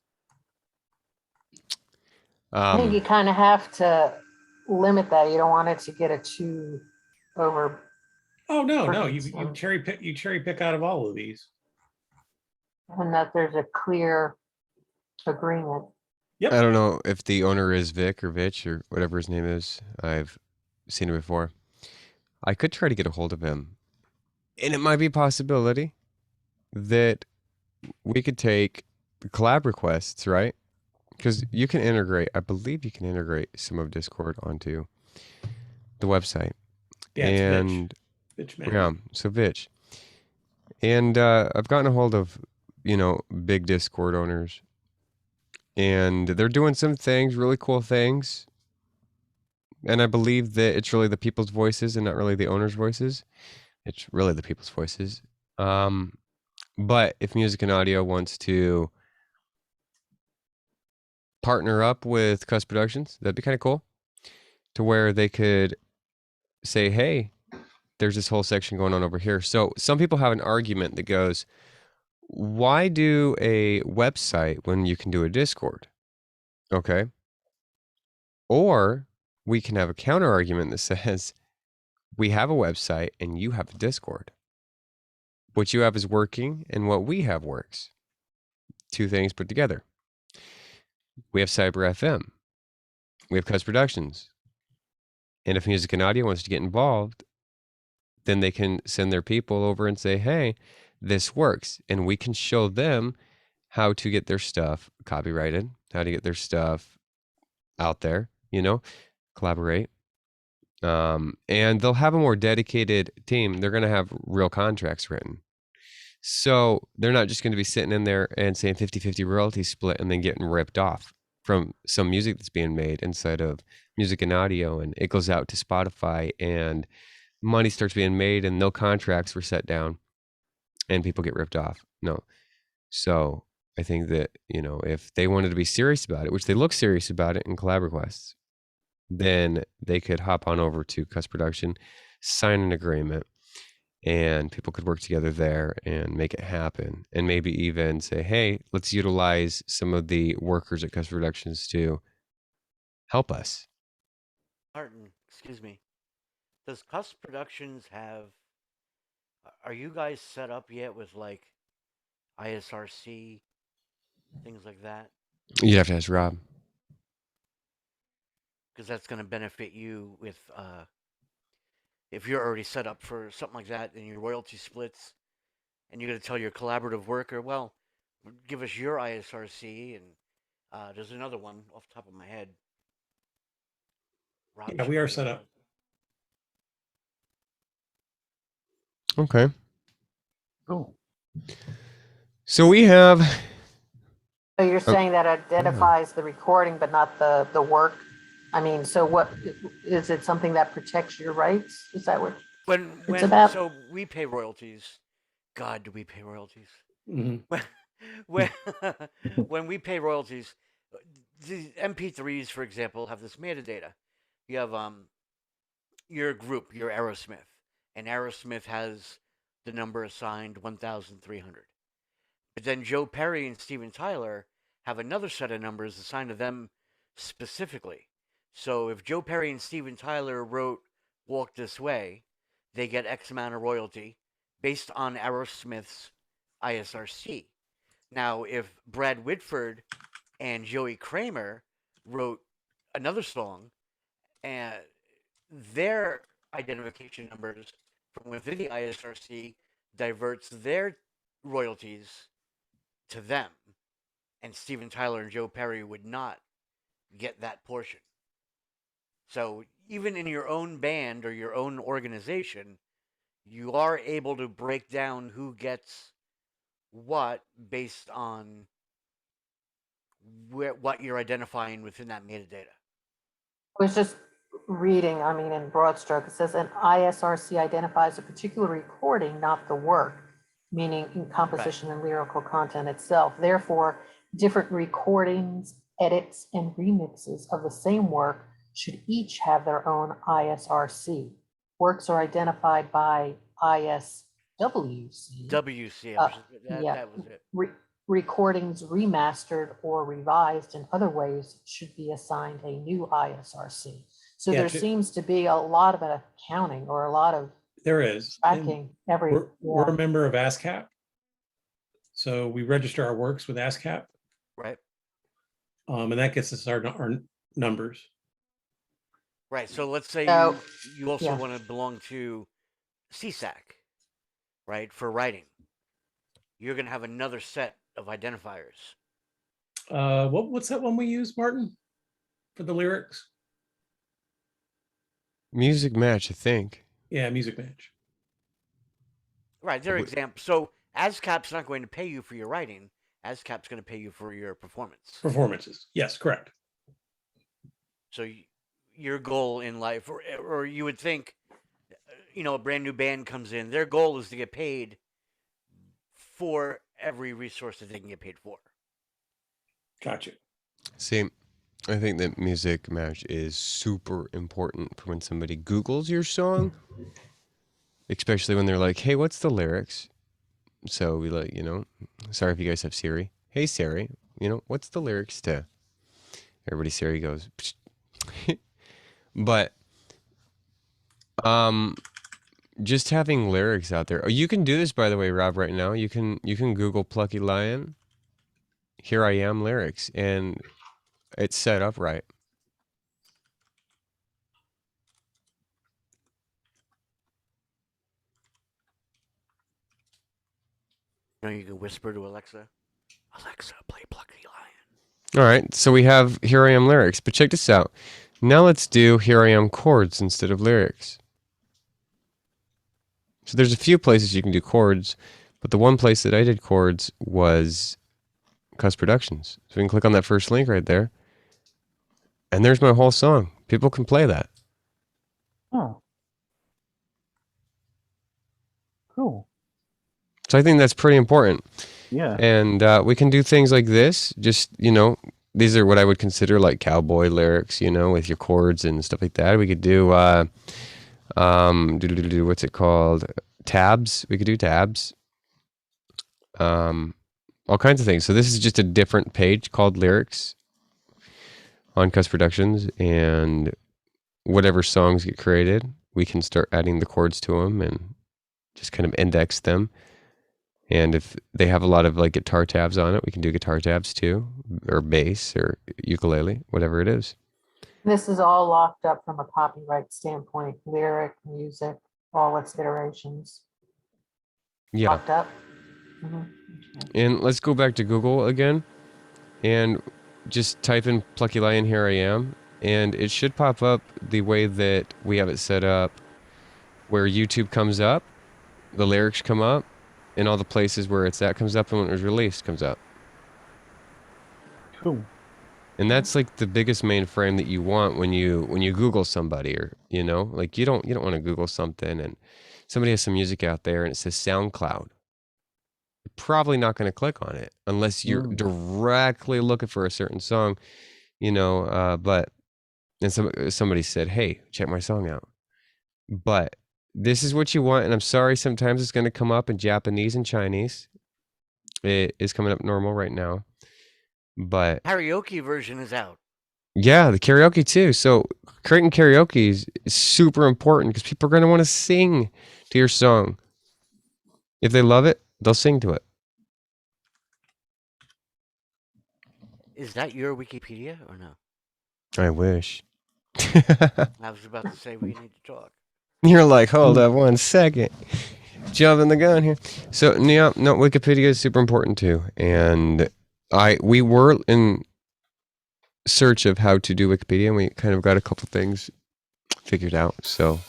I think you kind of have to limit that. You don't want it to get a too over. Oh no, you burdensome. cherry pick out of all of these. And that there's a clear agreement. Yep. I don't know if the owner is Vic or Vitch or whatever his name is. I've seen it before. I could try to get a hold of him. And it might be a possibility that we could take collab requests, right? because you can integrate, I believe you can integrate some of Discord onto the website. Yeah, it's and Vitch yeah, Management. so Vitch. And I've gotten a hold of, big Discord owners, and they're doing some things, really cool things. And I believe that it's really the people's voices and not really the owners' voices. It's really the people's voices. But if Music and Audio wants to partner up with Cusp Productions, that'd be kind of cool, to where they could say, hey, there's this whole section going on over here. So some people have an argument that goes, why do a website when you can do a Discord? Okay. Or we can have a counter argument that says, we have a website and you have a Discord. What you have is working and what we have works. Two things put together. We have Cyber FM. We have Cusp Productions. And if Music and Audio wants to get involved, then they can send their people over and say, hey, this works. And we can show them how to get their stuff copyrighted, how to get their stuff out there, collaborate. And they'll have a more dedicated team. They're going to have real contracts written. So they're not just going to be sitting in there and saying 50-50 royalty split and then getting ripped off from some music that's being made inside of Music and Audio, and it goes out to Spotify and money starts being made and no contracts were set down and people get ripped off. No. So I think that, if they wanted to be serious about it, which they look serious about it in collab requests, then they could hop on over to Cusp Production, sign an agreement, and people could work together there and make it happen. And maybe even say, hey, let's utilize some of the workers at Cusp Productions to help us. Martin, excuse me. Does Cusp Productions have? Are you guys set up yet with like ISRC things like that? You'd have to ask Rob. Because that's going to benefit you with if you're already set up for something like that and your royalty splits, and you're going to tell your collaborative worker, well, give us your ISRC, and there's another one off the top of my head. Rob Yeah, we are set up. Okay. Cool. So we have. So you're saying that identifies the recording, but not the work? I mean, so what, is it something that protects your rights? Is that what When it's about? so we pay royalties. God, do we pay royalties? Mhm. When when we pay royalties, the MP3s, for example, have this metadata. You have your group, your Aerosmith, and Aerosmith has the number assigned 1,300. But then Joe Perry and Steven Tyler have another set of numbers assigned to them specifically. So if Joe Perry and Steven Tyler wrote Walk This Way, they get X amount of royalty based on Aerosmith's ISRC. Now, if Brad Whitford and Joey Kramer wrote another song, and their identification numbers from within the ISRC diverts their royalties to them, and Steven Tyler and Joe Perry would not get that portion. So even in your own band or your own organization, you are able to break down who gets what based on what you're identifying within that metadata. I was just reading, I mean, in broad stroke, it says an ISRC identifies a particular recording, not the work, meaning in composition and lyrical content itself. Therefore, different recordings, edits, and remixes of the same work should each have their own ISRC. Works are identified by ISWC. WC, Yeah. that was it. Recordings remastered or revised in other ways should be assigned a new ISRC. So Yeah, there seems to be a lot of accounting or a lot of There is. And tracking every. we're a member of ASCAP. So we register our works with ASCAP. Right. And that gets us our numbers. Right. So let's say So, you also yeah. want to belong to CSAC, right, for writing. You're going to have another set of identifiers. What's that one we use, Martin, for the lyrics? Music Match, I think. Yeah, Music Match. Right, they're Wh- example. So ASCAP's not going to pay you for your writing. ASCAP's going to pay you for your performance. Performances. Yes, correct. So your goal in life, or you would think, a brand new band comes in, their goal is to get paid for every resource that they can get paid for. Gotcha. See, I think that Music Match is super important for when somebody Googles your song, especially when they're like, hey, what's the lyrics? So we like, sorry if you guys have Siri. Hey, Siri, what's the lyrics to? Everybody, Siri goes, but just having lyrics out there. Oh, you can do this, by the way, Rob, right now. You can Google Plucky Lion, Here I Am lyrics, and it's set up right. You can whisper to Alexa, Alexa, play Plucky Lion. All right, so we have Here I Am lyrics, but check this out. Now let's do Here I Am chords instead of lyrics. So there's a few places you can do chords, but the one place that I did chords was Cusp Productions. So we can click on that first link right there, and there's my whole song. People can play that. Oh. Cool. So I think that's pretty important. Yeah. And we can do things like this. Just, these are what I would consider like cowboy lyrics, with your chords and stuff like that. We could do, what's it called? Tabs. We could do tabs. All kinds of things. So this is just a different page called lyrics on Cusp Productions, and whatever songs get created, we can start adding the chords to them and just kind of index them. And if they have a lot of like guitar tabs on it, we can do guitar tabs too, or bass or ukulele, whatever it is. This is all locked up from a copyright standpoint, lyric, music, all its iterations. Yeah. Locked up. Mhm. Okay. And let's go back to Google again and just type in Plucky Lion, Here I Am. And it should pop up the way that we have it set up, where YouTube comes up, the lyrics come up, and all the places where it's at comes up, and when it was released comes up. Cool. And that's like the biggest mainframe that you want when you Google somebody, or like you don't want to Google something and somebody has some music out there and it says SoundCloud. You're probably not going to click on it unless you're directly looking for a certain song, but and somebody said, hey, check my song out. But this is what you want, and I'm sorry, sometimes it's going to come up in Japanese and Chinese. It is coming up normal right now. But Karaoke version is out. yeah, the karaoke too. So creating karaoke is super important because people are going to want to sing to your song. If they love it, they'll sing to it. Is that your Wikipedia or no? I wish. I was about to say we need to talk. You're like, hold up 1 second. Jumping the gun here. So yeah, no, Wikipedia is super important too. And we were in search of how to do Wikipedia, and we kind of got a couple things figured out. So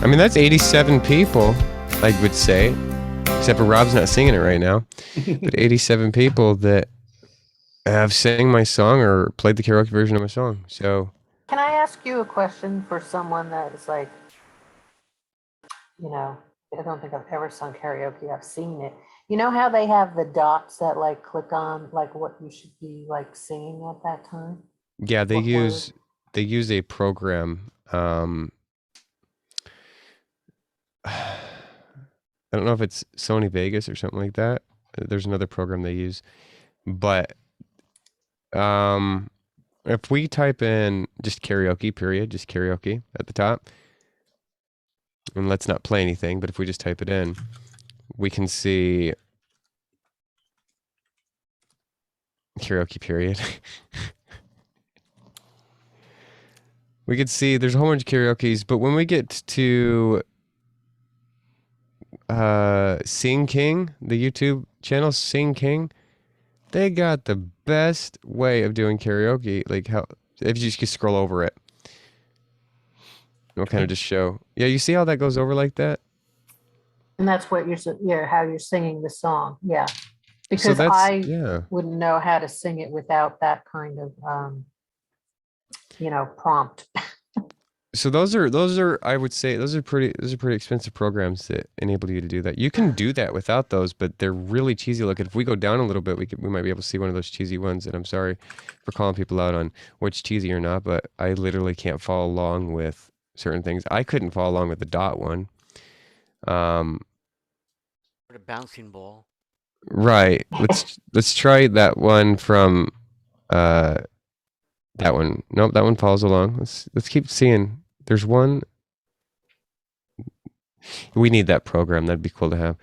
I mean, that's 87 people, I would say, except for Rob's not singing it right now, but 87 people that have sang my song or played the karaoke version of my song. So Can I ask you a question for someone that is like, I don't think I've ever sung karaoke. I've seen it. You know how they have the dots that like click on like what you should be like singing at that time? yeah, they What use a program. I don't know if it's Sony Vegas or something like that. There's another program they use, but if we type in just karaoke, period, just karaoke at the top, and let's not play anything, but if we just type it in, we can see karaoke, period. we could see there's a whole bunch of karaoke's, but when we get to Sing King, the YouTube channel Sing King, they got the best way of doing karaoke. Like how if you just scroll over it, it'll kind of just show. Yeah, you see how that goes over like that? And that's what how you're singing the song. Yeah. So Because that's I yeah. wouldn't know how to sing it without that kind of, prompt. So those are I would say those are pretty expensive programs that enable you to do that. You can do that without those, but they're really cheesy looking. If we go down a little bit, we might be able to see one of those cheesy ones. And I'm sorry for calling people out on what's cheesy or not, but I literally can't follow along with certain things. I couldn't follow along with the dot one. Or the bouncing ball. Right. Let's try that one from that one. Nope, that one follows along. Let's keep seeing. There's one. We need that program. That'd be cool to have.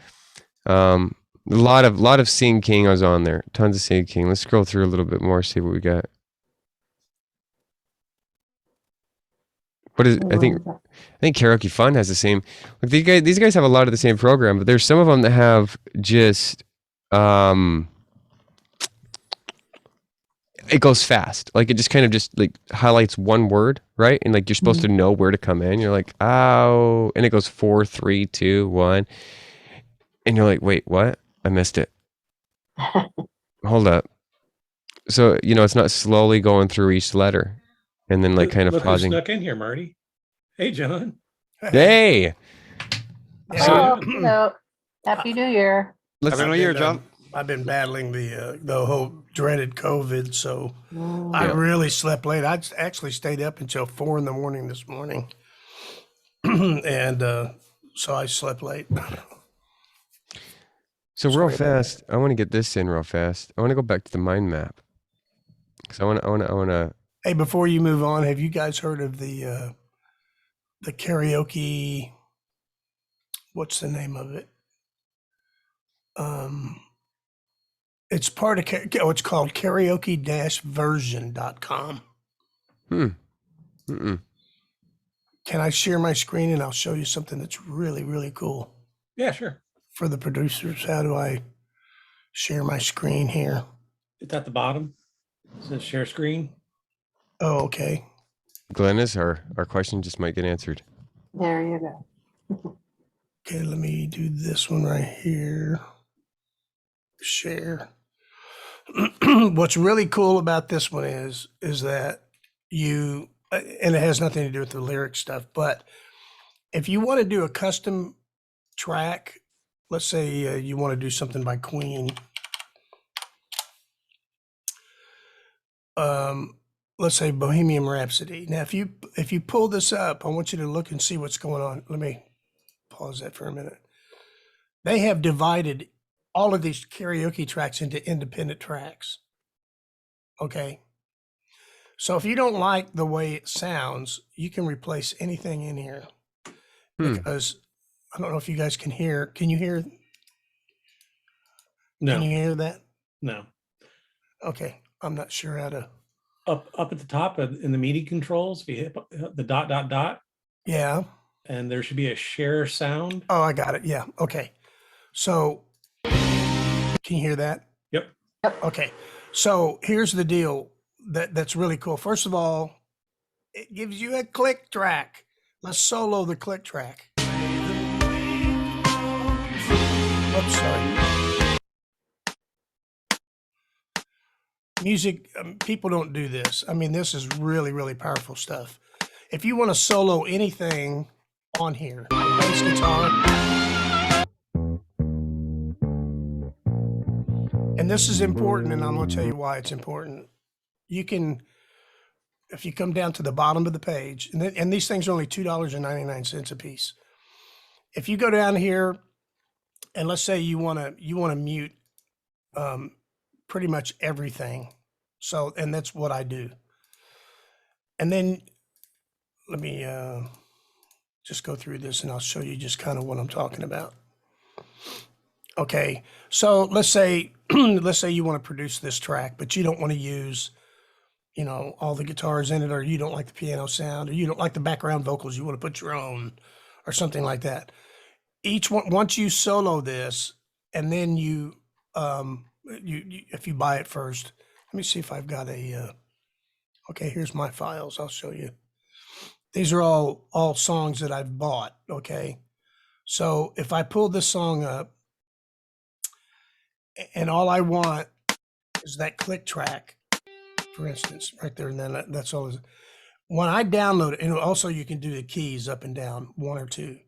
A lot of Sing King was on there. Tons of Sing King. Let's scroll through a little bit more, see what we got. What is I think Karaoke Fun has the same. Like these guys have a lot of the same program, but there's some of them that have just it goes fast. Like it just kind of just like highlights one word, right? And like you're supposed to know where to come in. You're like, ow, and it goes 4, 3, 2, 1. And you're like, wait, what? I missed it. Hold up. So, it's not slowly going through each letter and then like kind of Look who pausing. snuck in here, Marty. Hey, John. Hey. So- Hello. Happy New Year. Let's Happy New Year, John. I've been battling the whole dreaded COVID, so I Yeah. really slept late. I actually stayed up until 4 a.m. this morning, and so I slept late. So real Sorry about fast, I want to get this in real fast. I want to go back to the mind map. Cuz I want to Hey, before you move on, have you guys heard of the karaoke? What's the name of it? It's part of it's called karaoke-version.com. Mm-mm. Can I share my screen and I'll show you something that's really, really cool Yeah, sure. for the producers? How do I share my screen here? It's at the bottom. It says share screen. Oh, okay. Glennis, our question just might get answered. There you go. Okay, let me do this one right here. Share. What's really cool about this one is that and it has nothing to do with the lyric stuff, but if you want to do a custom track, let's say you want to do something by Queen. Let's say Bohemian Rhapsody. Now, if you pull this up, I want you to look and see what's going on. Let me pause that for a minute. They have divided all of these karaoke tracks into independent tracks. Okay. So if you don't like the way it sounds, you can replace anything in here. Because I don't know if you guys can hear. Can you hear? No, Can you hear that? no. Okay. I'm not sure how to. Up at the top in the MIDI controls, if you hit the ... Yeah. and there should be a share sound. Oh, I got it. Yeah. Okay. So can you hear that? Yep. Okay. So here's the deal that's really cool. First of all, it gives you a click track. Let's solo the click track. Oops, sorry. Music, people don't do this. I mean, this is really, really powerful stuff. If you want to solo anything on here, bass guitar, and this is important, and I'm going to tell you why it's important. You can, if you come down to the bottom of the page, and these things are only $2.99 a piece. If you go down here, and let's say you want to mute pretty much everything. So, and that's what I do. And then let me just go through this and I'll show you just kind of what I'm talking about. Okay. So let's say, let's say you want to produce this track, but you don't want to use, you know, all the guitars in it, or you don't like the piano sound, or you don't like the background vocals, you want to put your own, or something like that. Each one, once you solo this, and then you if you buy it first, let me see if I've got a, okay, here's my files. I'll show you. These are all songs that I've bought. Okay. So if I pull this song up and all I want is that click track, for instance, right there, and then that's all. When I download it, and also you can do the keys up and down, 1 or 2.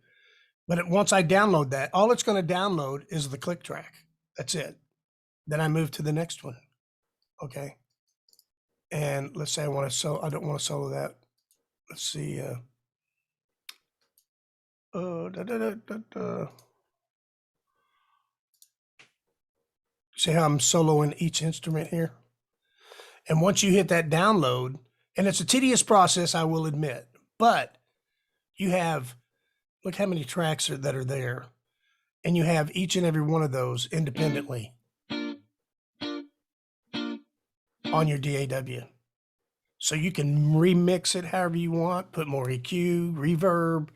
But once I download that, all it's going to download is the click track. That's it. Then I move to the next one. Okay. And let's say I want to solo. I don't want to solo that. Let's see. See how I'm soloing each instrument here? And once you hit that download, and it's a tedious process, I will admit, but you have, look how many tracks that are there. And you have each and every one of those independently on your DAW. So you can remix it however you want, put more EQ, reverb,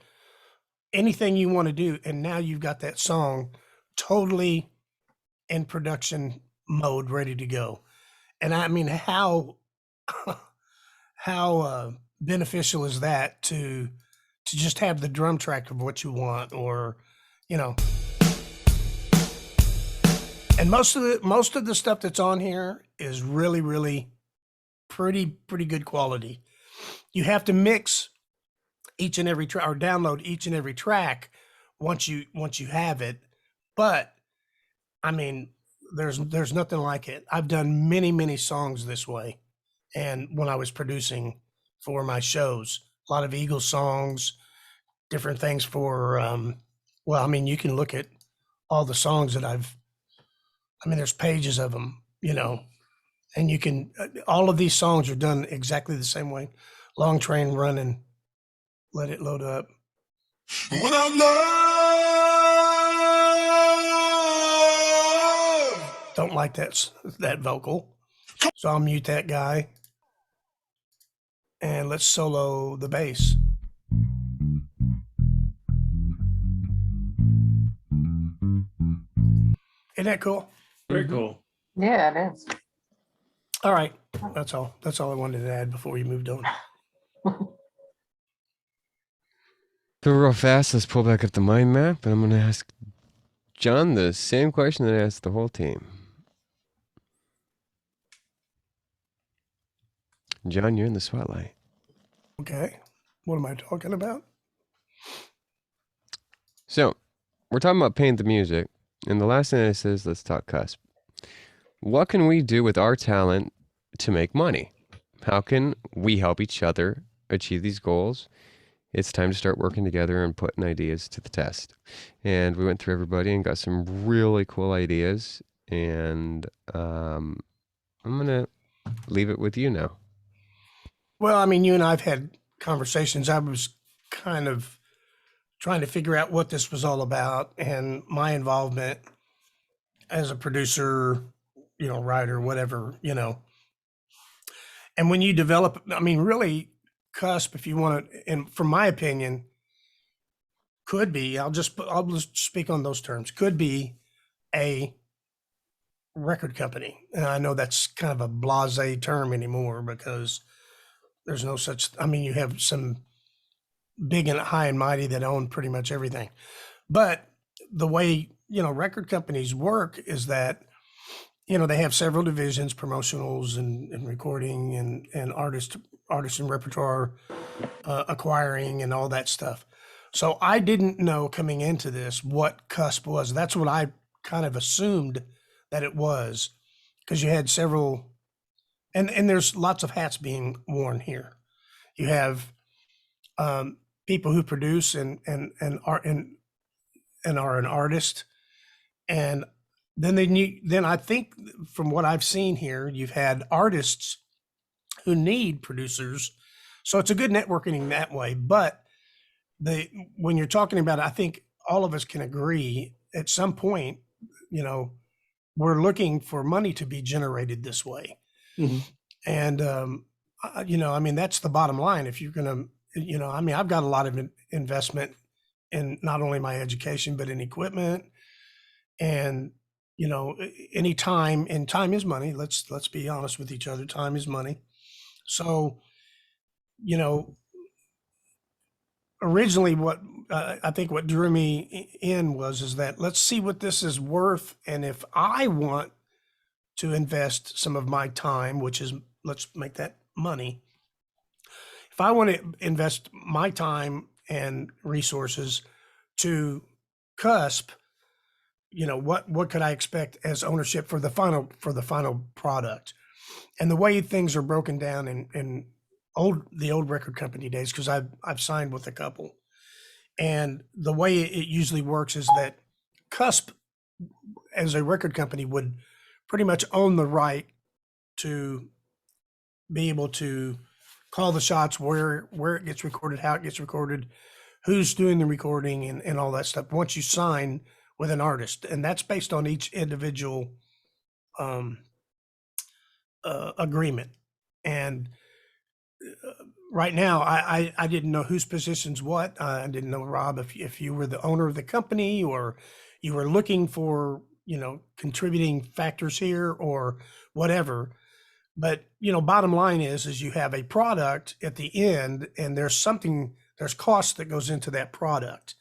anything you want to do. And now you've got that song totally in production mode, ready to go. And I mean, how beneficial is that to just have the drum track of what you want, or, you know. And most of the stuff that's on here is really, really pretty good quality. You have to mix each and every track, or download each and every track once you have it. But I mean, there's nothing like it. I've done many songs this way, and when I was producing for my shows, a lot of Eagles songs, different things for. Well, I mean, you can look at all the songs that there's pages of them, you know, and you can, all of these songs are done exactly the same way. Long Train Running, let it load up. When I love. Don't like that vocal. So I'll mute that guy. And let's solo the bass. Isn't that cool? Very cool. Yeah, it is. All right. That's all I wanted to add before we moved on. So real fast, let's pull back up the mind map, and I'm going to ask John the same question that I asked the whole team. John, you're in the spotlight. Okay. What am I talking about? So, we're talking about paint the music, and the last thing I said is let's talk Cusp. What can we do with our talent to make money? How can we help each other achieve these goals? It's time to start working together and putting ideas to the test. And we went through everybody and got some really cool ideas. And I'm going to leave it with you now. Well, I mean, you and I have had conversations. I was kind of trying to figure out what this was all about and my involvement as a producer, you know, writer, whatever, you know. And when you develop, I mean, really, Cusp, if you want to, and from my opinion, could be, I'll just speak on those terms, could be a record company. And I know that's kind of a blasé term anymore because there's no such, I mean, you have some big and high and mighty that own pretty much everything. But the way, you know, record companies work is that, you know, they have several divisions, promotionals and recording and artist and repertoire acquiring and all that stuff. So I didn't know coming into this what Cusp was. That's what I kind of assumed that it was, because you had several, and there's lots of hats being worn here. You have people who produce and are an artist, and then I think from what I've seen here, you've had artists who need producers. So it's a good networking that way. But when you're talking about it, I think all of us can agree at some point, you know, we're looking for money to be generated this way. Mm-hmm. And you know, I mean, that's the bottom line. If you're going to, you know, I mean, I've got a lot of investment in not only my education, but in equipment and, you know, any time, and time is money. Let's be honest with each other. Time is money. So, you know, originally what I think what drew me in is that let's see what this is worth. And if I want to invest some of my time, which is, let's make that money. If I want to invest my time and resources to Cusp, you know, what could I expect as ownership for the final product? And the way things are broken down in the old record company days, because I've signed with a couple, and the way it usually works is that Cusp, as a record company, would pretty much own the right to be able to call the shots where it gets recorded, how it gets recorded, who's doing the recording, and all that stuff once you sign with an artist. And that's based on each individual agreement. And right now, I didn't know whose position's what. I didn't know, Rob, if you were the owner of the company or you were looking for, you know, contributing factors here or whatever. But, you know, bottom line is you have a product at the end, and there's cost that goes into that product.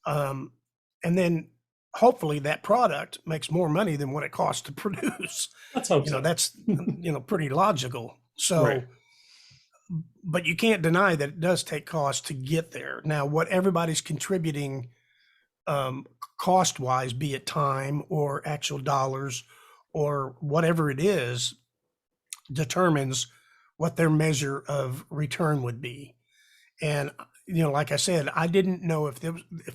And then hopefully that product makes more money than what it costs to produce. Let's hope You know, so. that's, you know, pretty logical. So, Right. but you can't deny that it does take cost to get there. Now, what everybody's contributing cost wise, be it time or actual dollars or whatever it is, determines what their measure of return would be. And, you know, like I said, I didn't know if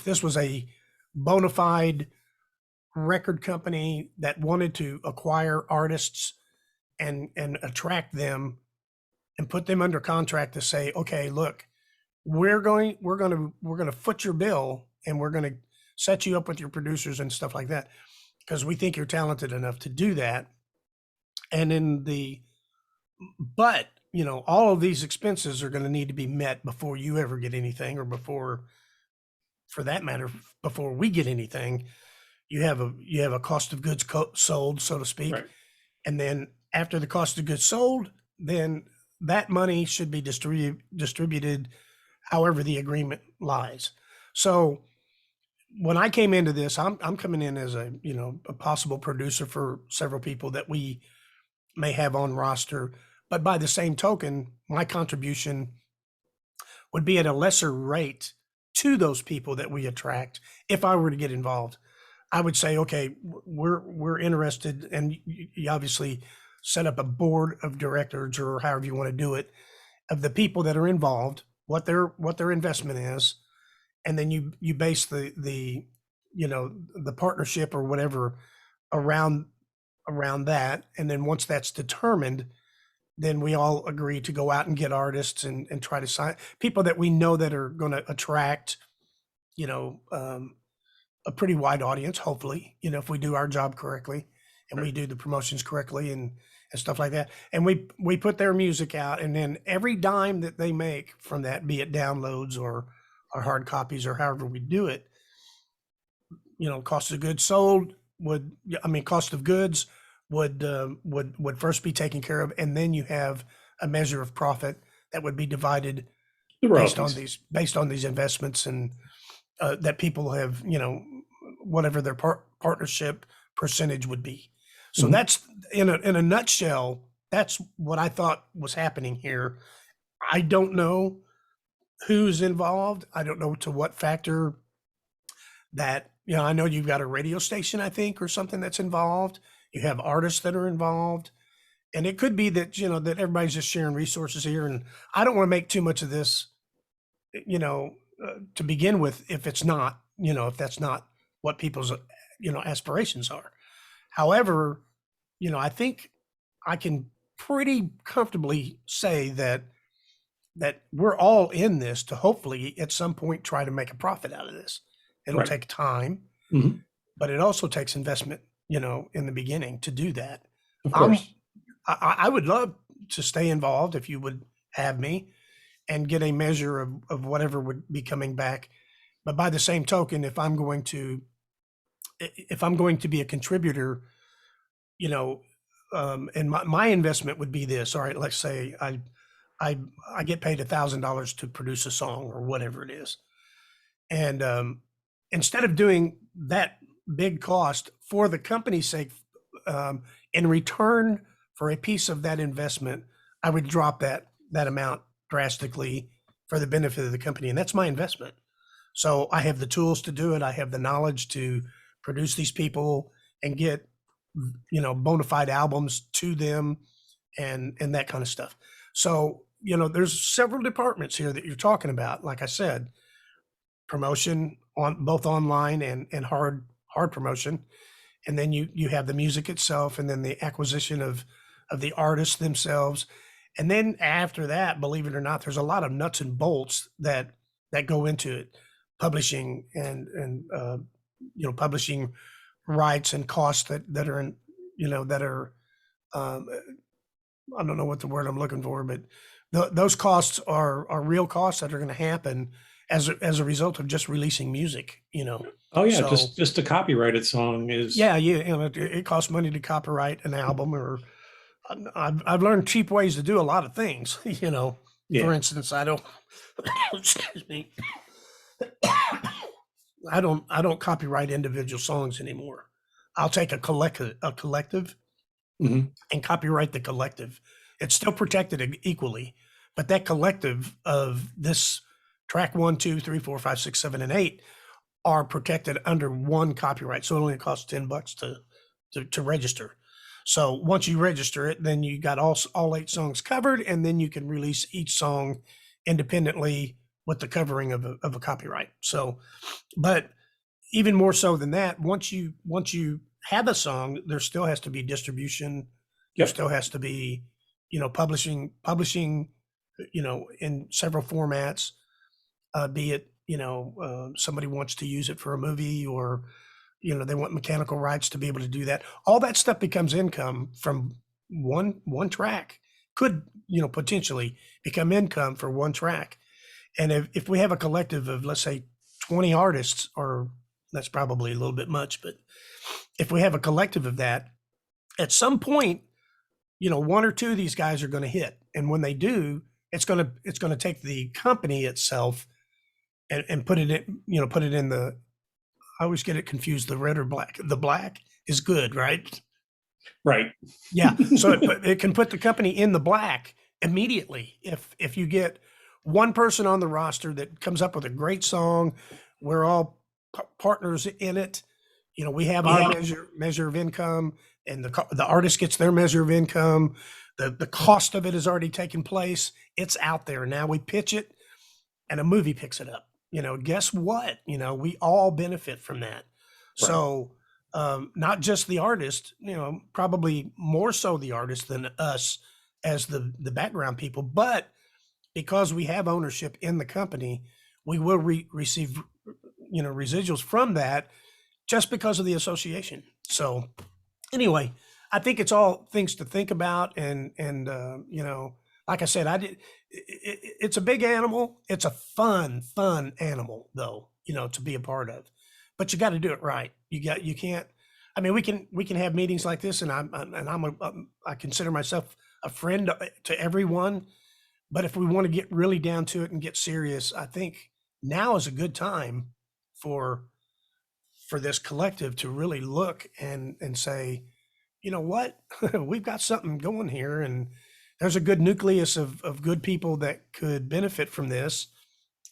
this was a bona fide record company that wanted to acquire artists and attract them and put them under contract to say, okay, look, we're going to foot your bill, and we're going to set you up with your producers and stuff like that, because we think you're talented enough to do that. And but, you know, all of these expenses are going to need to be met before you ever get anything, or before, for that matter, before we get anything. You have a cost of goods sold, so to speak. Right. And then after the cost of goods sold, then that money should be distributed however the agreement lies. So when I came into this, I'm coming in as a, you know, a possible producer for several people that we may have on roster. But by the same token, my contribution would be at a lesser rate to those people that we attract. If I were to get involved, I would say, okay, we're interested, and you obviously set up a board of directors, or however you want to do it, of the people that are involved, what their investment is, and then you base the you know, the partnership or whatever around that. And then once that's determined, then we all agree to go out and get artists and try to sign people that we know that are going to attract, you know, a pretty wide audience, hopefully, you know, if we do our job correctly and we do the promotions correctly and stuff like that. And we put their music out, and then every dime that they make from that, be it downloads or hard copies or however we do it, you know, cost of goods would first be taken care of. And then you have a measure of profit that would be divided The based on royalties. these investments, and that people have, you know, whatever their partnership percentage would be. So Mhm. that's in a nutshell, that's what I thought was happening here. I don't know who's involved. I don't know to what factor that, you know, I know you've got a radio station, I think, or something that's involved. You have artists that are involved. And it could be that, you know, that everybody's just sharing resources here. And I don't want to make too much of this, you know, to begin with, if it's not, you know, if that's not what people's, you know, aspirations are. However, you know, I think I can pretty comfortably say that we're all in this to hopefully at some point try to make a profit out of this. It'll Right. take time, Mhm. but it also takes investment, you know, in the beginning to do that. Of course. I would love, to stay involved if you would have me and get a measure of whatever would be coming back. But by the same token, if I'm going to be a contributor, you know, and my investment would be this. All right, let's say I get paid $1,000 to produce a song or whatever it is, and instead of doing that big cost for the company's sake, in return for a piece of that investment, I would drop that amount drastically for the benefit of the company, and that's my investment. So I have the tools to do it. I have the knowledge to produce these people and get, you know, bona fide albums to them and that kind of stuff. So, you know, there's several departments here that you're talking about. Like I said, promotion on both online and hard promotion. And then you have the music itself, and then the acquisition of the artists themselves. And then after that, believe it or not, there's a lot of nuts and bolts that go into it. Publishing and you know, publishing rights and costs that are in, you know, that are I don't know what the word I'm looking for, but those costs are real costs that are going to happen as a result of just releasing music, you know. Oh yeah, So, just a copyrighted song is. yeah, you know, it costs money to copyright an album, or I've learned cheap ways to do a lot of things, you know. Yeah. For instance, I don't excuse me. I don't copyright individual songs anymore. I'll take a collective Mhm. and copyright the collective. It's still protected equally, but that collective of this track 1, 2, 3, 4, 5, 6, 7, and 8 are protected under one copyright. So it only costs $10 to register. So once you register it, then you got all 8 songs covered, and then you can release each song independently with the covering of a copyright. So, but even more so than that, once you have a song, there still has to be distribution. There Yep. still has to be, you know, publishing, you know, in several formats, be it, you know, somebody wants to use it for a movie, or, you know, they want mechanical rights to be able to do that. All that stuff becomes income from one track. Could, you know, potentially become income for one track. And if we have a collective of, let's say, 20 artists, or that's probably a little bit much, but if we have a collective of that, at some point, you know, 1 or 2 of these guys are going to hit. And when they do, it's going to take the company itself and put it in, you know, put it in the, I always get it confused, the red or black. The black is good, right? Right. Yeah. So it can put the company in the black immediately. If you get one person on the roster that comes up with a great song, we're all partners in it. You know, we have our measure of income, and the artist gets their measure of income. The cost of it has already taken place. It's out there. Now we pitch it, and a movie picks it up. You know, guess what? You know, we all benefit from that. Right. So not just the artist, you know, probably more so the artist than us as the background people, but because we have ownership in the company, we will receive, you know, residuals from that just because of the association. So anyway, I think it's all things to think about. And you know, like I said, it's a big animal. It's a fun animal though, you know, to be a part of, but you got to do it right. You can't, I mean, we can have meetings like this, and I consider myself a friend to everyone. But if we want to get really down to it and get serious, I think now is a good time for this collective to really look and say, you know what, we've got something going here, and there's a good nucleus of good people that could benefit from this,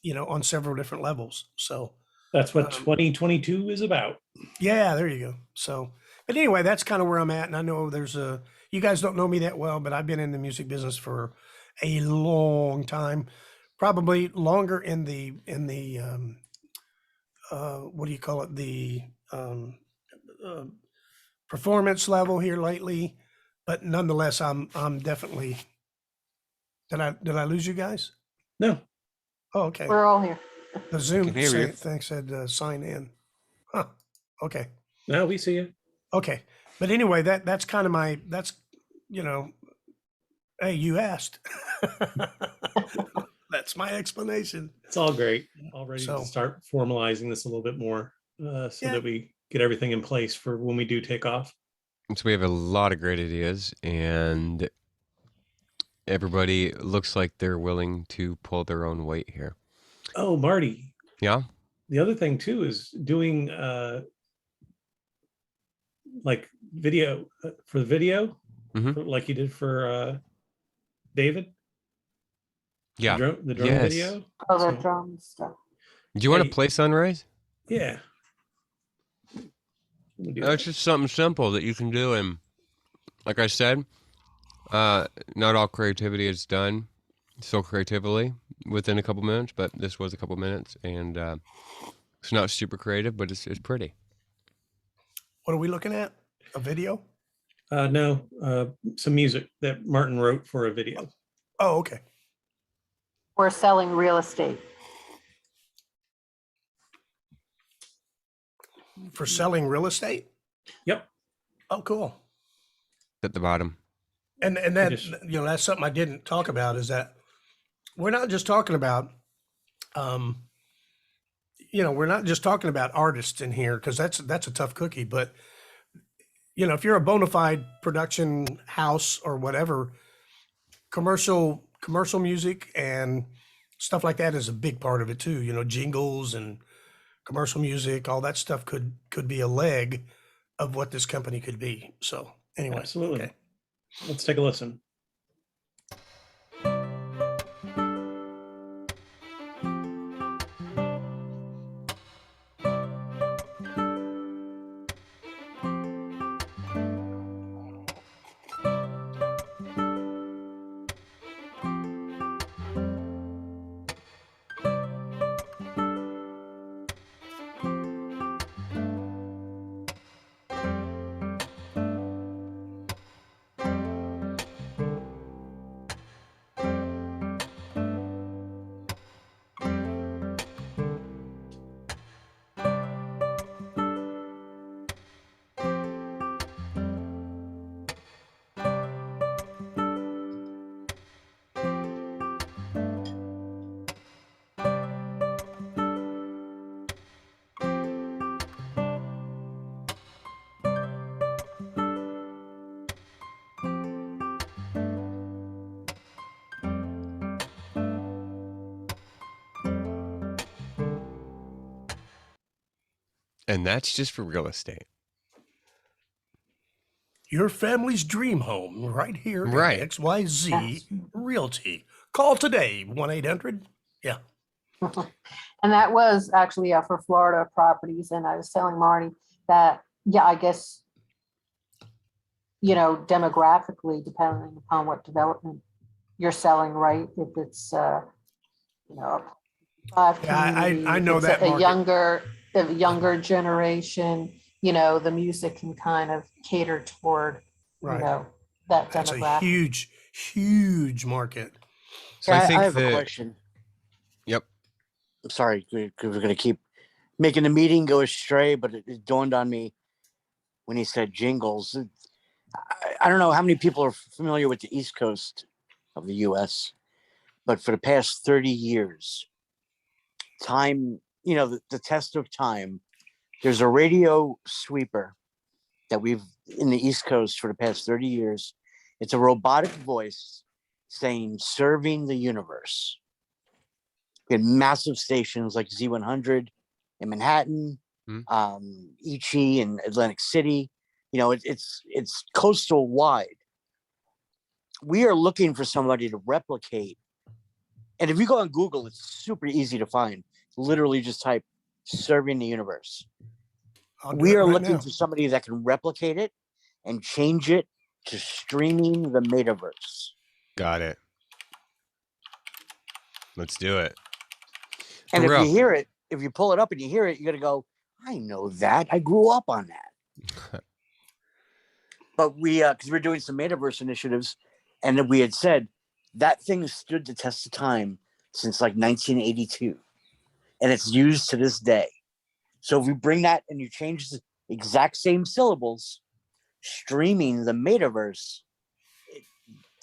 you know, on several different levels. So That's what 2022 is about. yeah, there you go. So, but anyway, that's kind of where I'm at. And I know you guys don't know me that well, but I've been in the music business for a long time, probably longer in the what do you call it? The performance level here lately, but nonetheless, I'm definitely, did I lose you guys? No. Oh, okay. We're all here. The Zoom can hear you. thing said sign in. Huh. Okay. No, we see you. Okay. But anyway, that's kind of that's, you know, Hey, you asked. That's my explanation. It's all great. All ready So- to start formalizing this a little bit more so Yeah. that we get everything in place for when we do take off. So we have a lot of great ideas, and everybody looks like they're willing to pull their own weight here. Oh, Marty, Yeah. the other thing too is doing like video for the video, Mhm. like you did for David. Yeah. The drone Yes. video. Oh, the So- drum stuff. Do you want Hey. to play Sunrise? Yeah. We'll do It's that. just something simple that you can do, and like I said, not all creativity is done so creatively within a couple minutes, but this was a couple minutes, and it's not super creative, but it's pretty. What are we looking at? A video? No, some music that Martin wrote for a video. Oh, okay. We're selling real estate. For selling real estate? Yep. Oh, cool. At the bottom. And that, Just- you know, that's something I didn't talk about, is that we're not just talking about, you know, we're not just talking about artists in here, because that's a tough cookie. But, you know, if you're a bona fide production house or whatever, commercial music and stuff like that is a big part of it too. You know, jingles and commercial music, all that stuff could be a leg of what this company could be. So anyway, Absolutely. okay. Let's take a listen. And that's just for real estate. Your family's dream home right here Right. at XYZ Yes. Realty. Call today, 1-800. Yeah. And that was actually for Florida properties. And I was telling Marty that, yeah, I guess, you know, demographically, depending upon what development you're selling, right? If it's, you know, Yeah, community, I know it's that a market. younger generation, you know, the music can kind of cater toward, Right. you know, that That's a demographic. huge market. So I think have that. a question. Yep. I'm sorry, because we're going to keep making the meeting go astray, but it dawned on me when he said jingles. I don't know how many people are familiar with the East Coast of the U.S., but for the past 30 years, time, you know, the test of time, there's a radio sweeper that we've in the East Coast for the past 30 years. It's a robotic voice saying, serving the universe. We had massive stations like Z100 in Manhattan, Ichi in Atlantic City. You know, it's coastal wide. We are looking for somebody to replicate. And if you go on Google, it's super easy to find. Literally just type serving the universe. I'll do We it are right looking now. for somebody that can replicate it and change it to streaming the metaverse. Got it. Let's do it. And For if real. you hear it, if you pull it up and you hear it, you're going to go, I know that. I grew up on that. But we, because we're doing some metaverse initiatives, and then we had said that thing has stood the test of time since like 1982, and it's used to this day. So if we bring that and you change the exact same syllables, streaming the metaverse,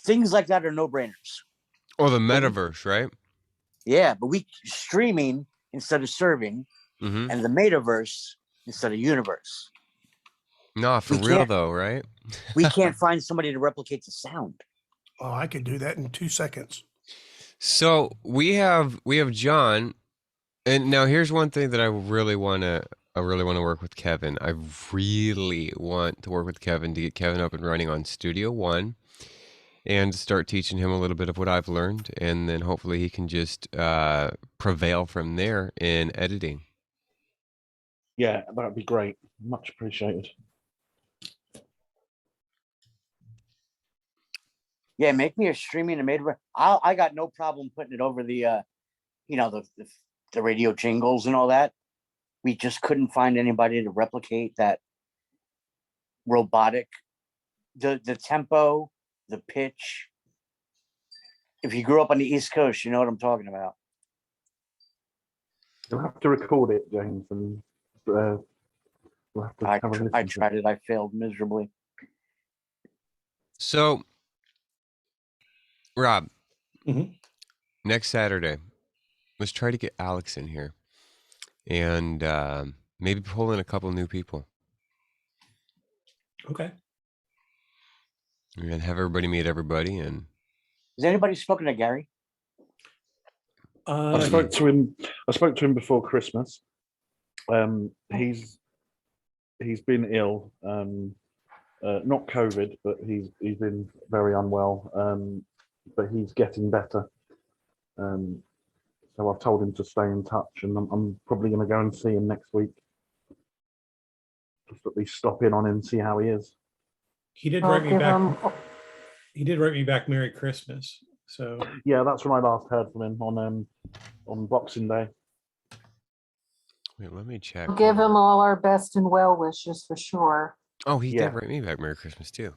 Things like that are no-brainers. Or the metaverse, right? Yeah, but we streaming instead of serving, Mm-hmm. and the metaverse instead of universe. No, for We real can't- though, right? We can't find somebody to replicate the sound. Oh, I could do that in 2 seconds. So we have John, and now here's one thing that I really want to work with Kevin. I really want to work with Kevin to get Kevin up and running on Studio One, and start teaching him a little bit of what I've learned, and then hopefully he can just prevail from there in editing. Yeah, that'd be great. Much appreciated. Yeah, make me a streaming and metaverse. I got no problem putting it over the, the radio jingles and all that. We just couldn't find anybody to replicate that robotic, the tempo, the pitch. If you grew up on the East Coast, you know what I'm talking about. You'll have to record it, James, and we'll have to have a listen I to tried it. I failed miserably. So, Rob, Mhm. next Saturday, let's try to get Alex in here, and maybe pull in a couple new people, Okay. and have everybody meet everybody. And Has anybody spoken to Gary? I spoke to him. I spoke to him before Christmas. He's been ill, not COVID, but he's been very unwell. But he's getting better. So I've told him to stay in touch, and I'm probably going to go and see him next week. Just at least stop in on him, see how he is. He did I'll write me give back. him- He did write me back Merry Christmas. So Yeah, that's when I last heard from him on Boxing Day. wait, let me check. I'll give him all our best and well wishes for sure. Oh, he Yeah. did write me back Merry Christmas too.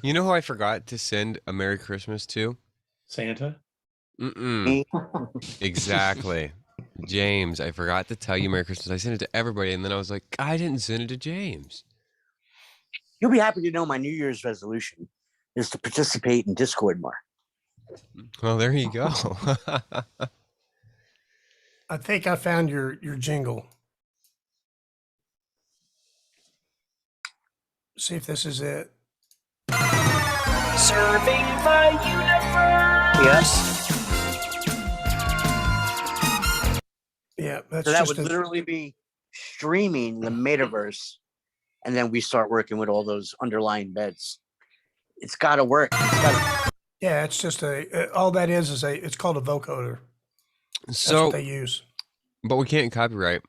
You know who I forgot to send a Merry Christmas to? Santa. Mm-mm. Exactly. James, I forgot to tell you Merry Christmas. I sent it to everybody, and then I was like, I didn't send it to James. You'll be happy to know my New Year's resolution is to participate in Discord more. Well, there you go. I think I found your jingle. See if this is it. Serving the universe. Yes. Yeah, that's So that just would literally be streaming the metaverse, and then we start working with all those underlying beds. It's got to work. yeah, it's just all that is it's called a vocoder. That's So, what they use. but we can't copyright.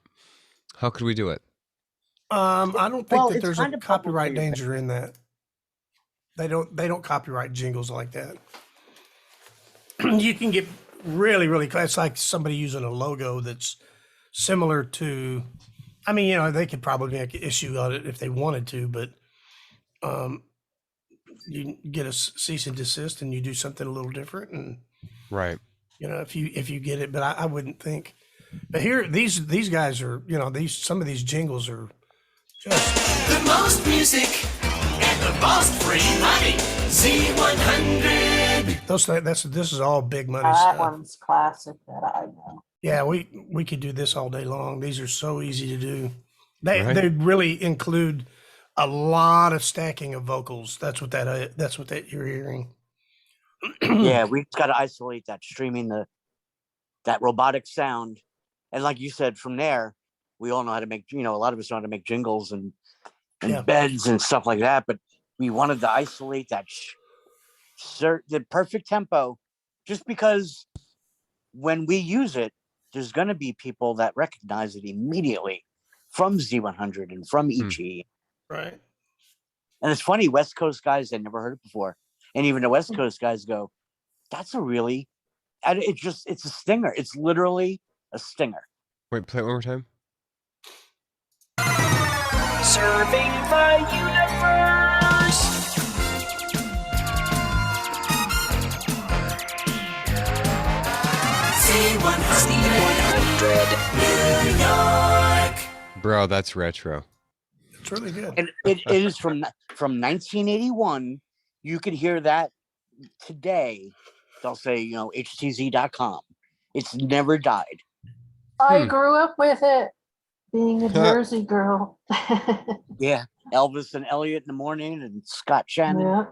How could we do it? I don't think Well, that it's there's a kind of copyright publicly danger in that. They don't copyright jingles like that. You can get really close. It's like somebody using a logo that's similar to. I mean, they could probably make an issue on it if they wanted to, but you get a cease and desist, and you do something a little different, and Right. if you get it. But I wouldn't think. But here, these guys are, some of these jingles are just The most music and the most free money. Z100. this is all big money That stuff. one's classic that I know. Yeah, we could do this all day long. These are so easy to do. They Right. really include a lot of stacking of vocals. That's what that you're hearing. Yeah, we've got to isolate that streaming that robotic sound, and like you said, from there we all know how to make. A lot of us know how to make jingles and Yeah. beds and stuff like that. But we wanted to isolate that the perfect tempo, just because when we use it, there's going to be people that recognize it immediately from Z100 and from EG. Right. And it's funny, West Coast guys had never heard it before, and even the West Coast guys go, "That's a really," and it's a stinger. It's literally a stinger. Wait, play it one more time. Serving the universe. Z100 New York. Bro, that's retro. It's really good. And it is from 1981. You could hear that today they'll say, you know, htz.com. It's never died. I grew up with it, being a Jersey girl. Yeah, Elvis and Elliot in the morning, and Scott Shannon. Yeah,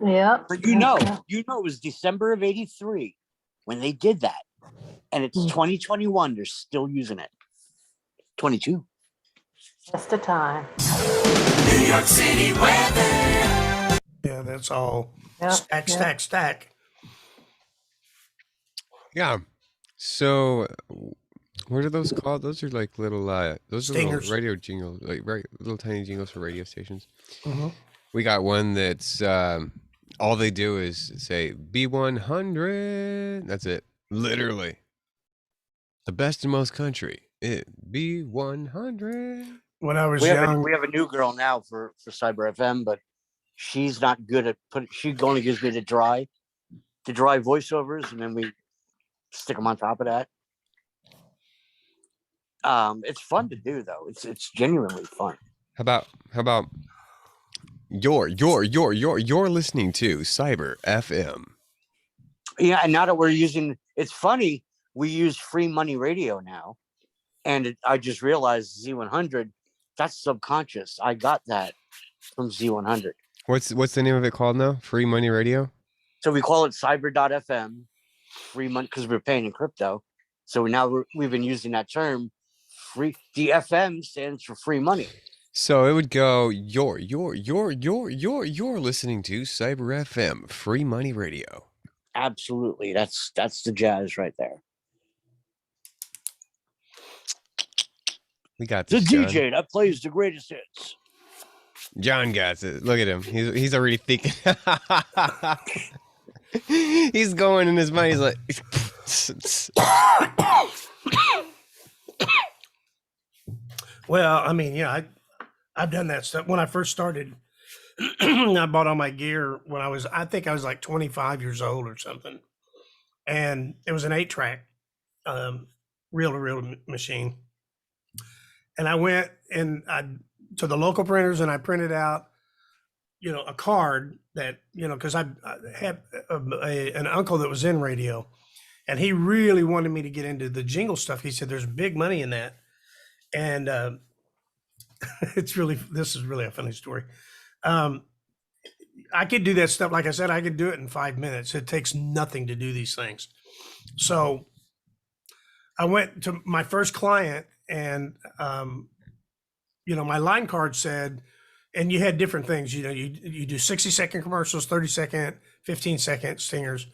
yeah. But you know, it was December of '83 when they did that, and it's 2021. They're still using it. 22. Just a time. New York City weather. Yeah, that's all. Yep, Stack, yep. stack, stack. Yeah. So what are those called? Those are like little those are little Stingers. radio jingles, like little tiny jingles for radio stations. Mhm. We got one that's all they do is say B100. That's it. Literally. The best in most country. B100. When I was We young, have a new girl now for Cyber FM, but she's not good at putting. She only gives me the dry voiceovers, and then we stick them on top of that. It's fun to do though. It's genuinely fun. How about you're listening to Cyber FM. Yeah, and now that we're using, it's funny, we use free money radio now, and I just realized Z100. That's subconscious. I got that from Z100. What's the name of it called now? Free Money Radio? So we call it cyber.fm, free money, because we're paying in crypto. So now we've been using that term, free. The FM stands for free money. So it would go, you're listening to Cyber FM, Free Money Radio. Absolutely. That's the jazz right there. We got The this, John. DJ that plays the greatest hits. John got it. Look at him. He's already thinking. He's going in his mind. He's like, well, I mean, yeah, I've done that stuff. When I first started, I bought all my gear when I think I was like 25 years old or something. And it was an 8-track, reel-to-reel machine. And I went to the local printers and I printed out, you know, a card that, you know, because I had an uncle that was in radio, and he really wanted me to get into the jingle stuff. He said, there's big money in that. And this is really a funny story. I could do that stuff. Like I said, I could do it in 5 minutes. It takes nothing to do these things. So I went to my first client, and, you know, my line card said, and you had different things, you know, you do 60-second commercials, 30-second, 15-second stingers.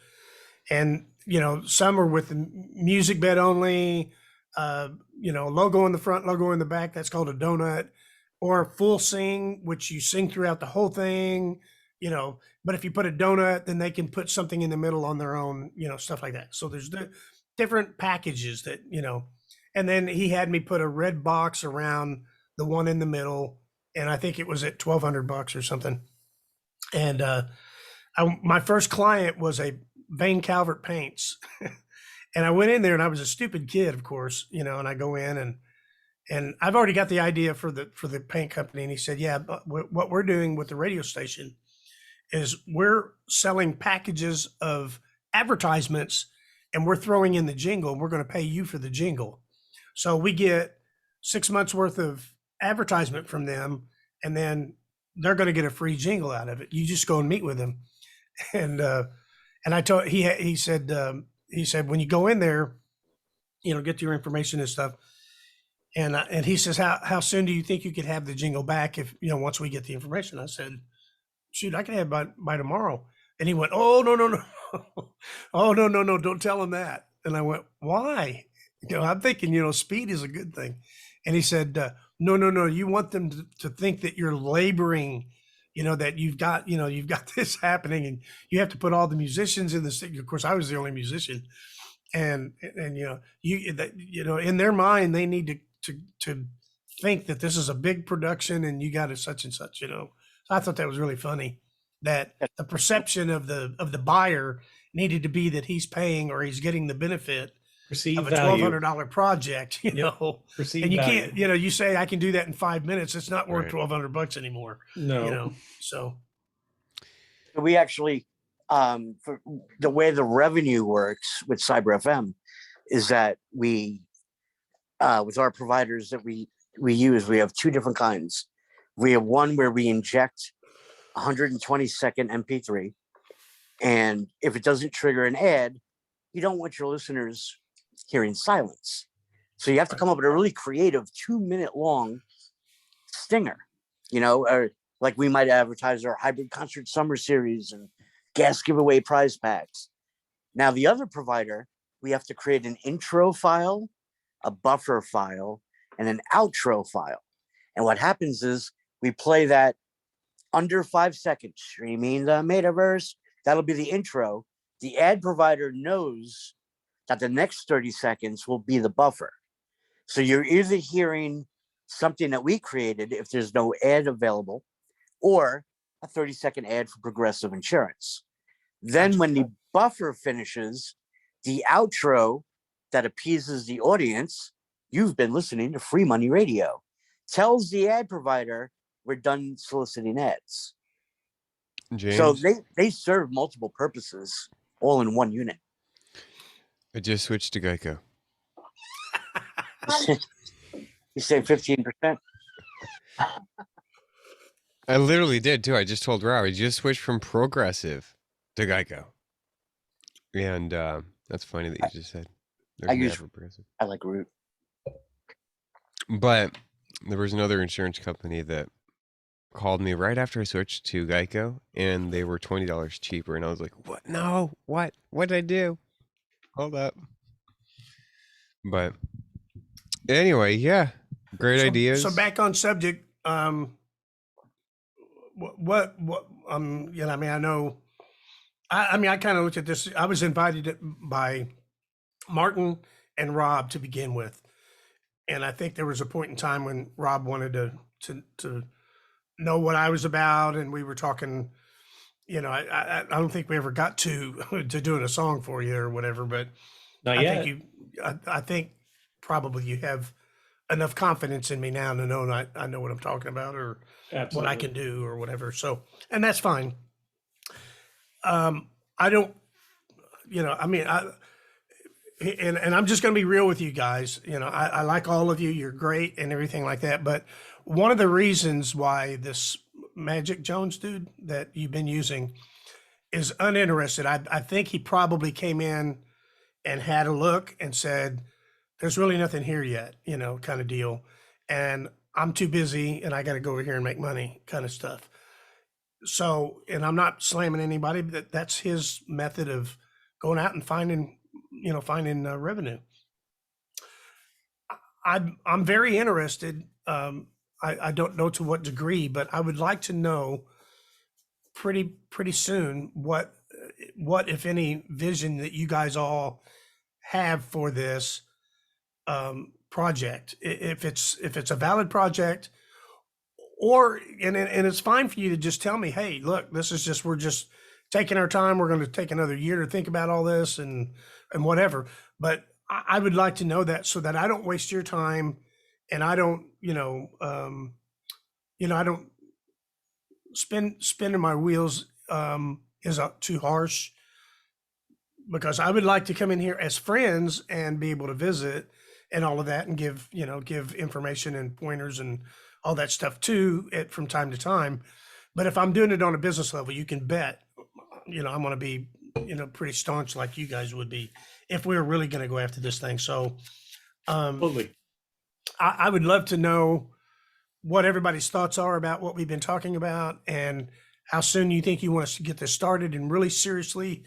And, you know, some are with the music bed only, you know, logo in the front, logo in the back. That's called a donut. Or full sing, which you sing throughout the whole thing, you know. But if you put a donut, then they can put something in the middle on their own, you know, stuff like that. So there's different packages that, you know. And then he had me put a red box around the one in the middle, and I think it was at $1,200 or something. And my first client was a Vane Calvert Paints. And I went in there, and I was a stupid kid, of course, you know, and I go in, and I've already got the idea for the paint company. And he said, yeah, but what we're doing with the radio station is we're selling packages of advertisements, and we're throwing in the jingle, and we're going to pay you for the jingle. So we get 6 months worth of advertisement from them, and then they're going to get a free jingle out of it. You just go and meet with them. And I told, he said, when you go in there, you know, get your information and stuff. And he says, how soon do you think you could have the jingle back if, you know, once we get the information? I said, shoot, I can have it by tomorrow. And he went, oh, no. Oh, no, don't tell him that. And I went, why? You know, I'm thinking, you know, speed is a good thing. And he said, no, you want them to think that you're laboring, you know, that you've got this happening, and you have to put all the musicians in the, of course, I was the only musician. And you know, in their mind, they need to think that this is a big production and you got it such and such, you know. So I thought that was really funny, that the perception of the buyer needed to be that he's paying or he's getting the benefit of a $1,200 project, you know. Perceived and you value. can't, you know, you say I can do that in 5 minutes. It's not worth Right. $1,200 anymore. No. You know, so We actually, for the way the revenue works with Cyber FM is that we, with our providers that we use, we have two different kinds. We have one where we inject 120-second MP3, and if it doesn't trigger an ad, you don't want your listeners hearing silence. So you have to come up with a really creative 2-minute long stinger, or like we might advertise our hybrid concert summer series and gas giveaway prize packs. Now, the other provider, we have to create an intro file, a buffer file, and an outro file. And what happens is we play that under 5 seconds, streaming the metaverse. That'll be the intro. The ad provider knows that the next 30 seconds will be the buffer. So you're either hearing something that we created if there's no ad available, or a 30-second ad for Progressive Insurance. Then when the buffer finishes, the outro that appeases the audience, you've been listening to Free Money Radio, tells the ad provider we're done soliciting ads. James, So they serve multiple purposes all in one unit. I just switched to Geico. You say 15%. I literally did too. I just told Rob I just switched from Progressive to Geico. And that's funny that you just said. I use Progressive. I like Root. But there was another insurance company that called me right after I switched to Geico, and they were $20 cheaper. And I was like, what? No, what? What did I do? Hold up. But anyway, yeah, great ideas. So back on subject, what I know, I kind of looked at this. I was invited by Martin and Rob to begin with. And I think there was a point in time when Rob wanted to know what I was about. And we were talking, I don't think we ever got to doing a song for you or whatever, but Not I yet. think I think probably you have enough confidence in me now to know I know what I'm talking about or Absolutely. what I can do or whatever. So, and that's fine. I don't, and I'm just going to be real with you guys. I like all of you. You're great and everything like that. But one of the reasons why this Magic Jones dude that you've been using is uninterested, I think he probably came in and had a look and said, there's really nothing here yet, kind of deal. And I'm too busy and I got to go over here and make money kind of stuff. So, and I'm not slamming anybody, but that's his method of going out and finding revenue. I'm very interested. I don't know to what degree, but I would like to know pretty soon what if any vision that you guys all have for this project. If it's a valid project, or and it's fine for you to just tell me, hey, look, this is just we're just taking our time. We're going to take another year to think about all this and whatever. But I would like to know that so that I don't waste your time, and I don't, I don't spinning my wheels is too harsh, because I would like to come in here as friends and be able to visit and all of that and give information and pointers and all that stuff too from time to time. But if I'm doing it on a business level, you can bet, I'm going to be, pretty staunch like you guys would be if we were really going to go after this thing. So Totally. I would love to know what everybody's thoughts are about what we've been talking about and how soon you think you want us to get this started and really seriously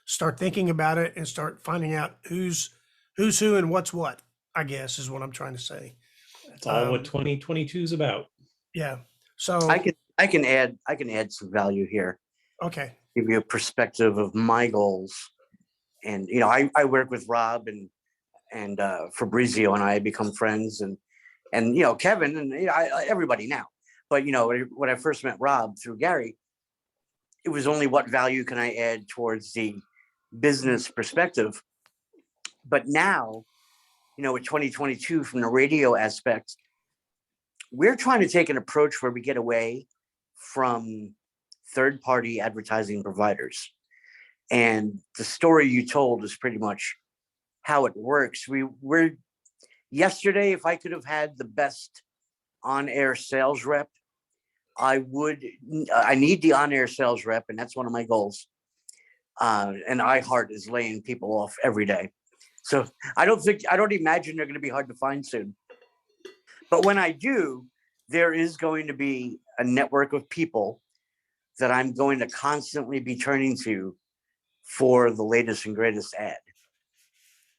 start thinking about it and start finding out who's who and what's what, I guess is what I'm trying to say. That's all what 2022 is about. Yeah. So I can add some value here. Okay. Give you a perspective of my goals. And, I work with Rob and Fabrizio, and I become friends and Kevin and everybody now. But, when I first met Rob through Gary, it was only what value can I add towards the business perspective. But now, with 2022 from the radio aspect, we're trying to take an approach where we get away from third-party advertising providers. And the story you told is pretty much how it works. We're yesterday, if I could have had the best on-air sales rep, I need the on-air sales rep, and that's one of my goals. And iHeart is laying people off every day. So I don't imagine they're going to be hard to find soon. But when I do, there is going to be a network of people that I'm going to constantly be turning to for the latest and greatest ad.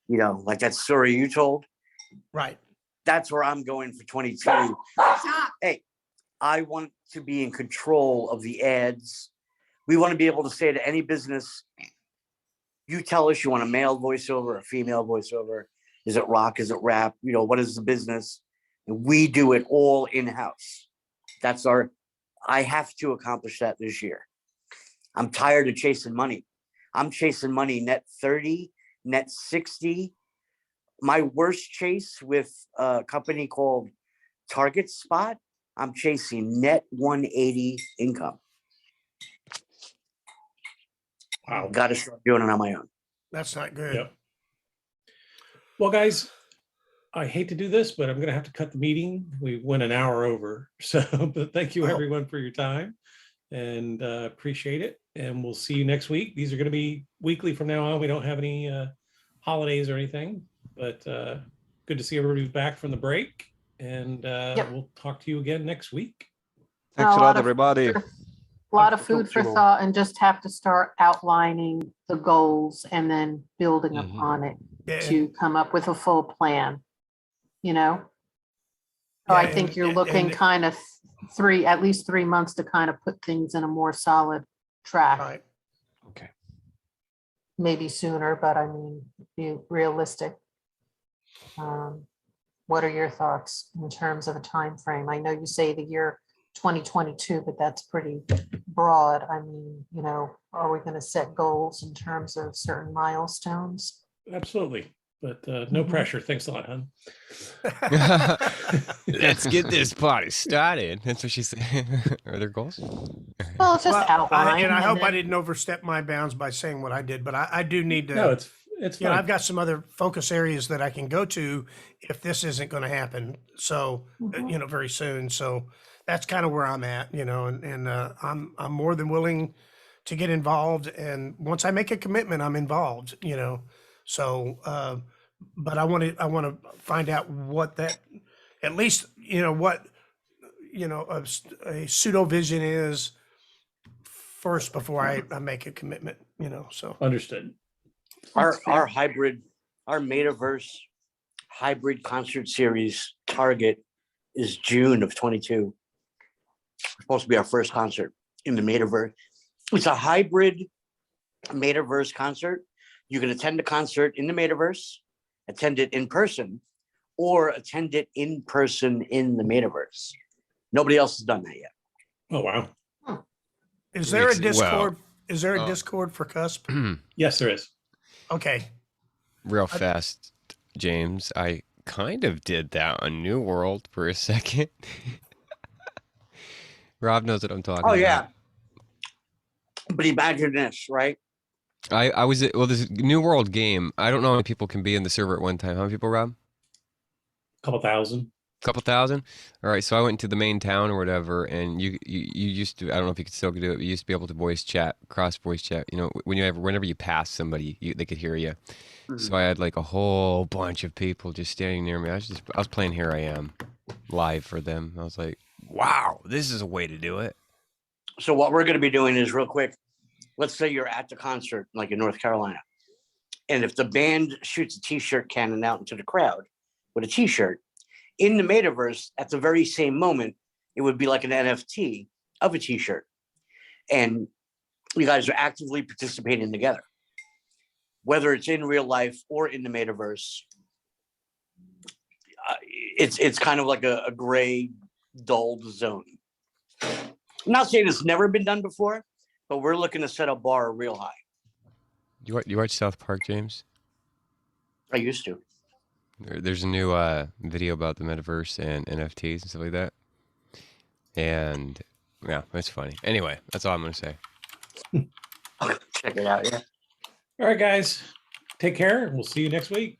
You know, like that story you told. Right. That's where I'm going for 22. Hey, I want to be in control of the ads. We want to be able to say to any business, you tell us you want a male voiceover, a female voiceover. Is it rock? Is it rap? You know, what is the business? And we do it all in-house. I have to accomplish that this year. I'm tired of chasing money. I'm chasing money net 30, net 60. My worst chase with a company called Target Spot, I'm chasing net 180 income. Wow. Got to start doing it on my own. That's not good. Yep. Well, guys, I hate to do this, but I'm going to have to cut the meeting. We went an hour over. So, but thank you everyone for your time, and appreciate it. And we'll see you next week. These are going to be weekly from now on. We don't have any holidays or anything, but good to see everybody back from the break. And we'll talk to you again next week. Thanks a A lot, lot of everybody. A lot of Talk food to for you all. thought, and just have to start outlining the goals and then building Mhm. upon it Yeah, to come up with a full plan, you know? So Yeah, I think and- you're and- looking and- kind of at least 3 months to kind of put things in a more solid track. right. Okay. Maybe sooner, but I mean, be realistic. What are your thoughts in terms of a time frame? I know you say the year 2022, but that's pretty broad. I mean, you know, are we going to set goals in terms of certain milestones? Absolutely. But no Mhm. pressure. Thanks a lot, hon. Let's get this party started. That's what she said. Are there goals? Well, it's just Well, outline. I hope I then- didn't overstep my bounds by saying what I did, but I do need to. No, it's You know, fine. I've got some other focus areas that I can go to if this isn't going to happen. So, Mhm. you know, very soon. So that's kind of where I'm at, you know, and I'm more than willing to get involved. And once I make a commitment, I'm involved, you know. So, but I want to find out what that, at least, you know, what, you know, a pseudo vision is first before I make a commitment, you know, so. Understood. Our Metaverse hybrid concert series target is June of 22. Supposed to be our first concert in the Metaverse. It's a hybrid Metaverse concert. You can attend the concert in the Metaverse, attend it in person, or attend it in person in the Metaverse. Nobody else has done that yet. Oh, wow. Is there a Well, Discord? Is there a uh, Discord for Cusp? Yes, there is. Okay. Real fast, James. I kind of did that on New World for a second. Rob knows what I'm talking Oh about. yeah. But imagine this, right? I was this New World game. I don't know how many people can be in the server at one time. How many people, Rob? Couple thousand. Couple thousand. All right, so I went to the main town or whatever, and you used to. I don't know if you could still do it. But you used to be able to voice chat, cross voice chat. You know, whenever you pass somebody, they could hear you. So I had like a whole bunch of people just standing near me. I was playing Here I Am live for them. I was like, wow, this is a way to do it. So what we're going to be doing is real quick. Let's say you're at the concert, like in North Carolina, and if the band shoots a T-shirt cannon out into the crowd with a T-shirt, in the Metaverse, at the very same moment, it would be like an NFT of a T-shirt, and you guys are actively participating together, whether it's in real life or in the Metaverse. It's kind of like a gray, dulled zone. I'm not saying it's never been done before, but we're looking to set a bar real high. You watch South Park, James? I used to. There's a new video about the metaverse and NFTs and stuff like that. And yeah, it's funny. Anyway, that's all I'm gonna say. Check it out. Yeah. All right, guys. Take care. We'll see you next week.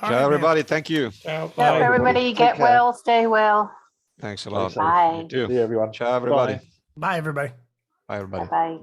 All Ciao, right, man. everybody. Thank you. Ciao. Yep, Bye. everybody Take get care. well, stay well. Thanks a Stay lot. safe. Bye. You too. See you, everyone. Ciao, everybody. Bye. Bye, everybody. Bye, everybody. Bye-bye.